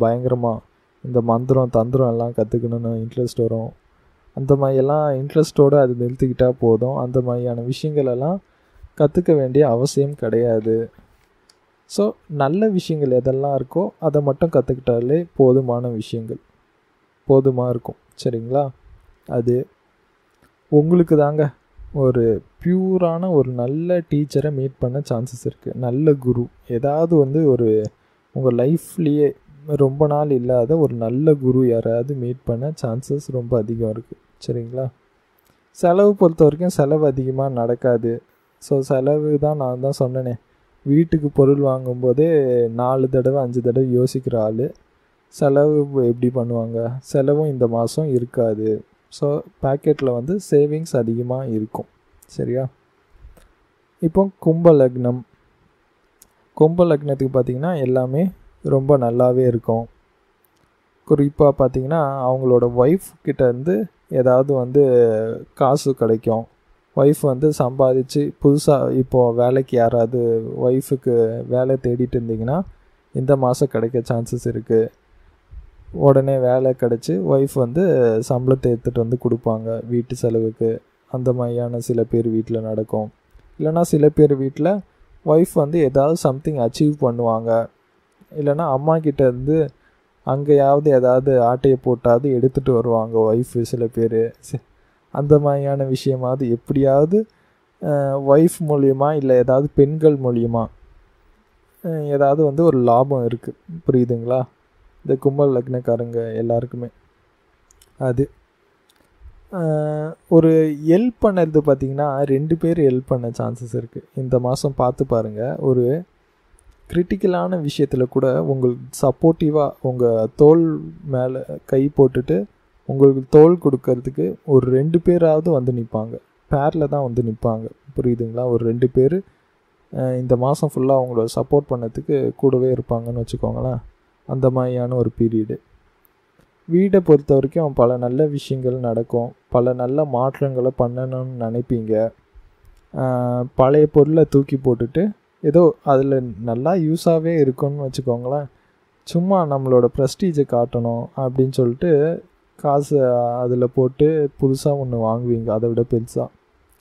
பயங்கரமாக இந்த மந்திரம் தந்திரம் எல்லாம் கற்றுக்கணுன்னு இன்ட்ரெஸ்ட் வரும். அந்த மாதிரியெல்லாம் இன்ட்ரெஸ்ட்டோடு அது நிறுத்திக்கிட்டால் போதும். அந்த மாதிரியான விஷயங்களெல்லாம் கற்றுக்க வேண்டிய அவசியம் கிடையாது. ஸோ நல்ல விஷயங்கள் எதெல்லாம் இருக்கோ அதை மட்டும் கற்றுக்கிட்டாலே போதுமாக இருக்கும். சரிங்களா? அது உங்களுக்கு தாங்க ஒரு பியூரான ஒரு நல்ல டீச்சரை மீட் பண்ண சான்சஸ் இருக்குது. நல்ல குரு ஏதாவது வந்து ஒரு உங்கள் லைஃப்லேயே ரொம்ப நாள் இல்லாத ஒரு நல்ல குரு யாராவது மீட் பண்ண சான்சஸ் ரொம்ப அதிகம் இருக்குது. சரிங்களா? செலவு பொறுத்த வரைக்கும் செலவு அதிகமாக நடக்காது. ஸோ செலவு தான் நான் தான் சொன்னேனே, வீட்டுக்கு பொருள் வாங்கும்போதே 4 தடவை 5 தடவை யோசிக்கிற ஆள் செலவு எப்படி பண்ணுவாங்க? செலவும் இந்த மாதம் இருக்காது. ஸோ பேக்கெட்டில் வந்து சேவிங்ஸ் அதிகமாக இருக்கும். சரியா? இப்போ கும்ப லக்னத்துக்கு பார்த்திங்கன்னா எல்லாமே ரொம்ப நல்லாவே இருக்கும். குறிப்பாக பார்த்திங்கன்னா அவங்களோட ஒய்ஃப் கிட்டேருந்து ஏதாவது வந்து காசு கிடைக்கும். ஒய்ஃப் வந்து சம்பாதிச்சு புதுசாக இப்போது வேலைக்கு யாராவது ஒய்ஃபுக்கு வேலை தேடிட்டு இருந்திங்கன்னா இந்த மாதம் கிடைக்க சான்சஸ் இருக்குது. உடனே வேலை கிடச்சி ஒய்ஃப் வந்து சம்பளத்தை எடுத்துகிட்டு வந்து கொடுப்பாங்க வீட்டு செலவுக்கு. அந்த மாதிரியான சில பேர் வீட்டில் நடக்கும். இல்லைனா சில பேர் வீட்டில் ஒய்ஃப் வந்து ஏதாவது சம்திங் அச்சீவ் பண்ணுவாங்க. இல்லைனா அம்மா கிட்டேருந்து அங்கேயாவது ஏதாவது ஆட்டையை போட்டாவது எடுத்துகிட்டு வருவாங்க ஒய்ஃபு. சில பேர் அந்த மாதிரியான விஷயமாவது எப்படியாவது ஒய்ஃப் மூலியமா இல்லை ஏதாவது பெண்கள் மூலியமா ஏதாவது வந்து ஒரு லாபம் இருக்குது. புரியுதுங்களா? இந்த கும்ப லக்னக்காரங்க எல்லாருக்குமே அது ஒரு ஹெல்ப் பண்ணது பார்த்திங்கன்னா 2 பேர் ஹெல்ப் பண்ண சான்சஸ் இருக்குது இந்த மாதம். பார்த்து பாருங்கள், ஒரு கிரிட்டிக்கலான விஷயத்தில் கூட உங்களுக்கு சப்போர்ட்டிவாக உங்கள் தோள் மேலே கை போட்டுட்டு உங்களுக்கு தோள் கொடுக்கறதுக்கு ஒரு 2 பேராவது வந்து நிற்பாங்க. பேரில் தான் வந்து நிற்பாங்க. புரியுதுங்களா? ஒரு 2 பேர் இந்த மாதம் ஃபுல்லாக அவங்கள சப்போர்ட் பண்ணதுக்கு கூடவே இருப்பாங்கன்னு வச்சுக்கோங்களேன். அந்த மாதிரியான ஒரு பீரியடு. வீடை பொறுத்த வரைக்கும் பல நல்ல விஷயங்கள் நடக்கும். பல நல்ல மாற்றங்களை பண்ணணும்னு நினைப்பீங்க. பழைய பொருளை தூக்கி போட்டுட்டு ஏதோ அதில் நல்லா யூஸாகவே இருக்கும்னு வச்சுக்கோங்களேன். சும்மா நம்மளோட ப்ரெஸ்டீஜை காட்டணும் அப்படின்னு சொல்லிட்டு காசு அதில் போட்டு புதுசாக ஒன்று வாங்குவீங்க, அதை விட பெருசாக.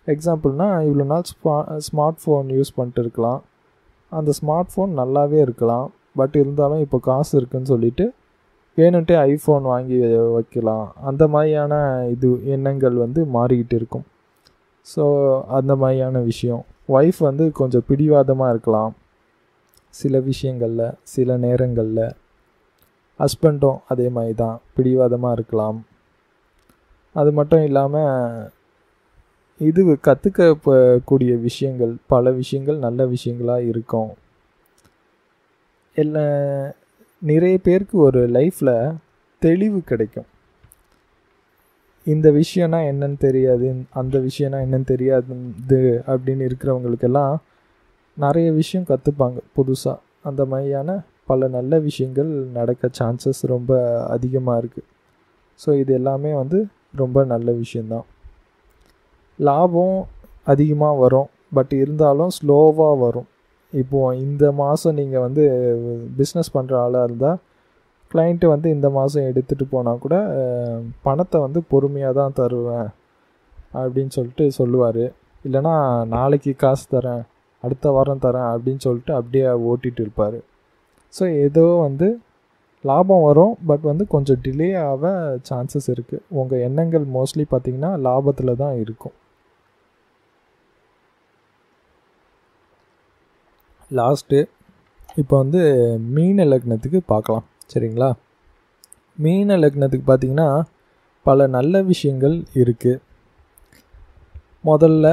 எக்ஸாம்பிள்னால் இவ்வளோ நாள் ஸ்மார்ட் ஃபோன் யூஸ் பண்ணிட்டு இருக்கலாம். அந்த ஸ்மார்ட் ஃபோன் நல்லாவே இருக்கலாம். பட் இருந்தாலும் இப்போ காசு இருக்குதுன்னு சொல்லிவிட்டு வேணுன்ட்டே ஐஃபோன் வாங்கி வைக்கலாம். அந்த மாதிரியான எண்ணங்கள் வந்து மாறிக்கிட்டு இருக்கும். ஸோ அந்த மாதிரியான விஷயம். ஒய்ஃப் வந்து கொஞ்சம் பிடிவாதமாக இருக்கலாம் சில விஷயங்களில், சில நேரங்களில். ஹஸ்பண்டும் அதே மாதிரி தான் பிடிவாதமாக இருக்கலாம். அது மட்டும் இல்லாமல் கற்றுக்கக்கூடிய விஷயங்கள், பல விஷயங்கள் நல்ல விஷயங்களாக இருக்கும். நிறைய பேருக்கு ஒரு லைஃப்பில் தெளிவு கிடைக்கும். இந்த விஷயம்னா என்னன்னு தெரியாது, அந்த விஷயம்னா என்னன்னு தெரியாது அப்படின்னு இருக்கிறவங்களுக்கெல்லாம் நிறைய விஷயம் கற்றுப்பாங்க புதுசாக. அந்த மாதிரியான பல நல்ல விஷயங்கள் நடக்க சான்சஸ் ரொம்ப அதிகமாக இருக்குது. ஸோ இது எல்லாமே வந்து ரொம்ப நல்ல விஷயந்தான். லாபம் அதிகமாக வரும், பட் இருந்தாலும் ஸ்லோவாக வரும். இப்போது இந்த மாதம் நீங்கள் வந்து பிஸ்னஸ் பண்ணுற ஆளாக இருந்தால் கிளைண்ட்டு வந்து இந்த மாதம் எடுத்துகிட்டு போனால் கூட பணத்தை வந்து பொறுமையாக தான் தருவேன் அப்படின்னு சொல்லிட்டு சொல்லுவார். இல்லைனா நாளைக்கு காசு தரேன், அடுத்த வாரம் தரேன் அப்படின்னு சொல்லிட்டு அப்படியே ஓட்டிகிட்டு இருப்பார். ஸோ ஏதோ வந்து லாபம் வரும், பட் வந்து கொஞ்சம் டிலே ஆக சான்சஸ் இருக்குது. உங்கள் எண்ணங்கள் மோஸ்ட்லி பார்த்திங்கன்னா லாபத்தில் தான் இருக்கும். லாஸ்ட்டு இப்போ வந்து மீன லக்னத்துக்கு பார்க்கலாம், சரிங்களா? மீன லக்னத்துக்கு பார்த்திங்கன்னா பல நல்ல விஷயங்கள் இருக்குது. முதல்ல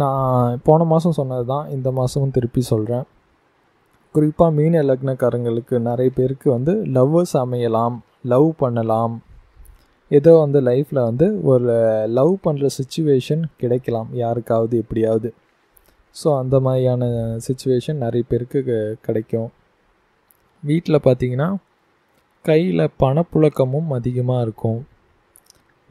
நான் போன மாதம் சொன்னது தான் இந்த மாதமும் திருப்பி சொல்கிறேன். குறிப்பாக மீன லக்னக்காரங்களுக்கு நிறைய பேருக்கு வந்து லவ்வர்ஸ் அமையலாம், லவ் பண்ணலாம். ஏதோ வந்து லைஃப்பில் வந்து ஒரு லவ் பண்ணுற சிச்சுவேஷன் கிடைக்கலாம் யாருக்காவது எப்படியாவது. ஸோ அந்த மாதிரியான சிச்சுவேஷன் நிறைய பேருக்கு கிடைக்கும். வீட்டில் பார்த்திங்கன்னா கையில் பணப்புழக்கமும் அதிகமாக இருக்கும்.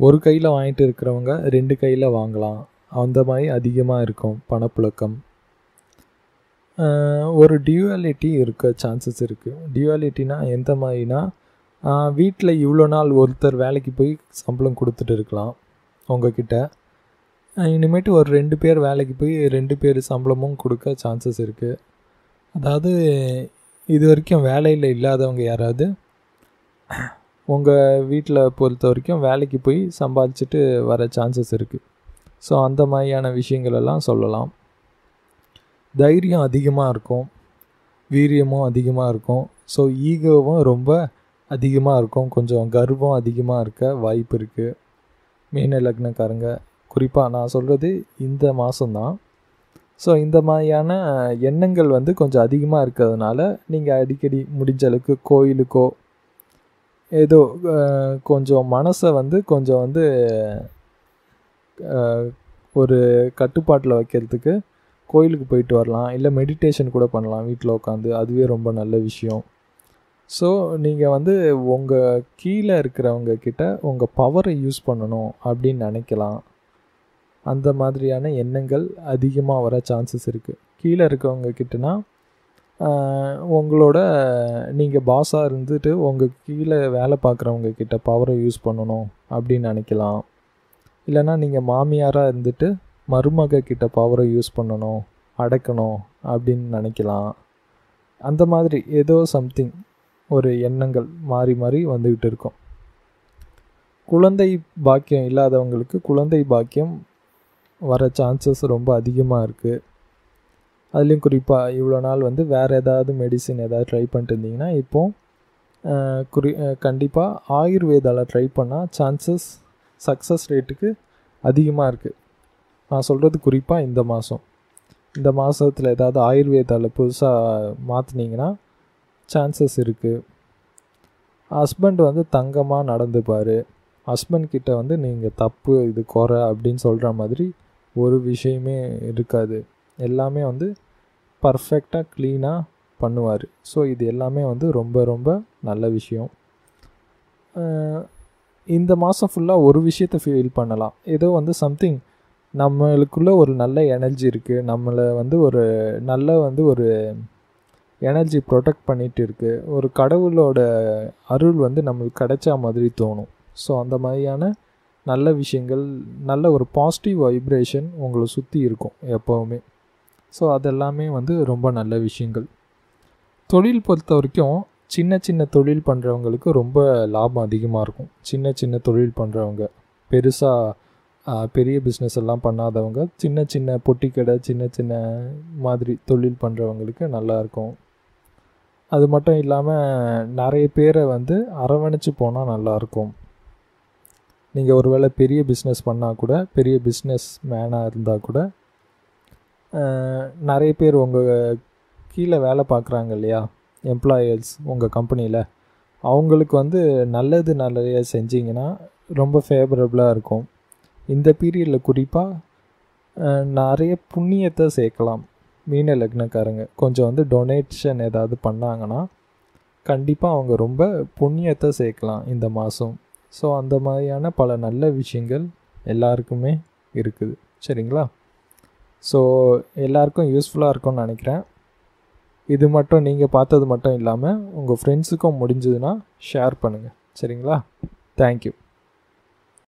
ஒரு கையில் வாங்கிட்டு இருக்கிறவங்க 2 கையில் வாங்கலாம், அந்த மாதிரி அதிகமாக இருக்கும் பணப்புழக்கம். ஒரு டியூவாலிட்டி இருக்க சான்சஸ் இருக்குது. டியூவாலிட்டினா எந்த மாதிரினா, வீட்டில் இவ்வளோ நாள் ஒருத்தர் வேலைக்கு போய் சம்பளம் கொடுத்துட்டு இருக்கலாம் உங்ககிட்ட, இனிமேட்டு ஒரு 2 பேர் வேலைக்கு போய் 2 பேர் சம்பளமும் கொடுக்க சான்சஸ் இருக்குது. அதாவது இது வரைக்கும் வேலையில் இல்லாதவங்க யாராவது உங்கள் வீட்டில் பொறுத்த வரைக்கும் வேலைக்கு போய் சம்பாதிச்சுட்டு வர சான்சஸ் இருக்குது. ஸோ அந்த மாதிரியான விஷயங்களெல்லாம் சொல்லலாம். தைரியம் அதிகமாக இருக்கும், வீரியமும் அதிகமாக இருக்கும். ஸோ ஈகோவும் ரொம்ப அதிகமாக இருக்கும், கொஞ்சம் கர்வம் அதிகமாக இருக்க வாய்ப்பு இருக்குது மீன லக்னக்காரங்க. குறிப்பாக நான் சொல்கிறது இந்த மாதம்தான். ஸோ இந்த மாதிரியான எண்ணங்கள் வந்து கொஞ்சம் அதிகமாக இருக்கிறதுனால நீங்கள் அடிக்கடி முடிஞ்ச அளவுக்கு கோயிலுக்கோ ஏதோ கொஞ்சம் மனசை வந்து கொஞ்சம் வந்து ஒரு கட்டுப்பாட்டில் வைக்கிறதுக்கு கோயிலுக்கு போயிட்டு வரலாம், இல்லை மெடிடேஷன் கூட பண்ணலாம் வீட்டில் உட்காந்து. அதுவே ரொம்ப நல்ல விஷயம். ஸோ நீங்கள் வந்து உங்கள் கீழே இருக்கிறவங்க கிட்ட உங்கள் பவரை யூஸ் பண்ணணும் அப்படின்னு நினைக்கலாம். அந்த மாதிரியான எண்ணங்கள் அதிகமாக வர சான்சஸ் இருக்குது. கீழே இருக்கவங்க கிட்டனா உங்களோட நீங்கள் பாஸாக இருந்துட்டு உங்கள் கீழே வேலை பார்க்குறவங்க கிட்ட பவரை யூஸ் பண்ணணும் அப்படின்னு நினைக்கலாம். இல்லைனா நீங்கள் மாமியாராக இருந்துட்டு மருமக கிட்ட பவரை யூஸ் பண்ணணும், அடக்கணும் அப்படின்னு நினைக்கலாம். அந்த மாதிரி ஏதோ சம்திங் ஒரு எண்ணங்கள் மாறி மாறி வந்துக்கிட்டு இருக்கும். குழந்தை பாக்கியம் இல்லாதவங்களுக்கு குழந்தை பாக்கியம் வர சான்சஸ் ரொம்ப அதிகமாக இருக்குது. அதுலேயும் குறிப்பாக இவ்வளோ நாள் வந்து வேறு ஏதாவது மெடிசின் ஏதாவது ட்ரை பண்ணிட்டு இருந்தீங்கன்னா இப்போது கண்டிப்பாக ஆயுர்வேதாவில் ட்ரை பண்ணால் சான்சஸ் சக்ஸஸ் ரேட்டுக்கு அதிகமாக இருக்குது. நான் சொல்கிறது குறிப்பாக இந்த மாதத்தில் ஏதாவது ஆயுர்வேதாவில் புதுசாக மாற்றினீங்கன்னா சான்சஸ் இருக்குது. ஹஸ்பண்ட் வந்து தங்கமாக நடந்துப்பார். ஹஸ்பண்ட் கிட்ட வந்து நீங்கள் தப்பு இது குறை அப்படின்னு சொல்கிற மாதிரி ஒரு விஷயமே இருக்காது. எல்லாமே வந்து பர்ஃபெக்டாக க்ளீனாக பண்ணுவார். ஸோ இது எல்லாமே வந்து ரொம்ப ரொம்ப நல்ல விஷயம். இந்த மாதம் ஃபுல்லாக ஒரு விஷயத்தை ஃபீல் பண்ணலாம். ஏதோ வந்து சம்திங் நம்மளுக்குள்ளே ஒரு நல்ல எனர்ஜி இருக்குது, நம்மளை வந்து ஒரு நல்ல வந்து ஒரு எனர்ஜி ப்ரொடெக்ட் பண்ணிகிட்டு இருக்குது. ஒரு கடவுளோட அருள் வந்து நம்மளுக்கு கிடைச்சா மாதிரி தோணும். ஸோ அந்த மாதிரியான நல்ல விஷயங்கள், நல்ல ஒரு பாசிட்டிவ் வைப்ரேஷன் உங்களை சுற்றி இருக்கும் எப்போவுமே. ஸோ அதெல்லாமே வந்து ரொம்ப நல்ல விஷயங்கள். தொழில் பொறுத்த வரைக்கும் சின்ன சின்ன தொழில் பண்ணுறவங்களுக்கு ரொம்ப லாபம் அதிகமாக இருக்கும். சின்ன சின்ன தொழில் பண்ணுறவங்க, பெரிய பிஸ்னஸ் எல்லாம் பண்ணாதவங்க, சின்ன சின்ன பொட்டி கடை, சின்ன சின்ன மாதிரி தொழில் பண்ணுறவங்களுக்கு நல்லாயிருக்கும். அது மட்டும் இல்லாமல் நிறைய பேரை வந்து அரவணைச்சு போனால் நல்லாயிருக்கும். நீங்கள் ஒரு வேளை பெரிய பிஸ்னஸ் பண்ணால் கூட, பெரிய பிஸ்னஸ் மேனாக இருந்தால் கூட, நிறைய பேர் உங்கள் கீழே வேலை பார்க்குறாங்க இல்லையா, எம்ப்ளாயர்ஸ் உங்கள் கம்பெனியில், அவங்களுக்கு வந்து நல்லது நிறைய செஞ்சிங்கன்னா ரொம்ப ஃபேவரபுளாக இருக்கும். இந்த பீரியடில் குறிப்பாக நிறைய புண்ணியத்தை சேர்க்கலாம். மீன லக்னக்காரங்க கொஞ்சம் வந்து டொனேஷன் ஏதாவது பண்ணாங்கன்னா கண்டிப்பாக அவங்க ரொம்ப புண்ணியத்தை சேர்க்கலாம் இந்த மாதம். ஸோ அந்த மாதிரியான பல நல்ல விஷயங்கள் எல்லாருக்குமே இருக்குது. சரிங்களா? ஸோ எல்லாருக்கும் யூஸ்ஃபுல்லாக இருக்கும்னு நினைக்கிறேன். இது மட்டும் நீங்கள் பார்த்தது மட்டும் இல்லாமல் உங்கள் ஃப்ரெண்ட்ஸுக்கும் முடிஞ்சதுன்னா ஷேர் பண்ணுங்கள். சரிங்களா? தேங்க்யூ.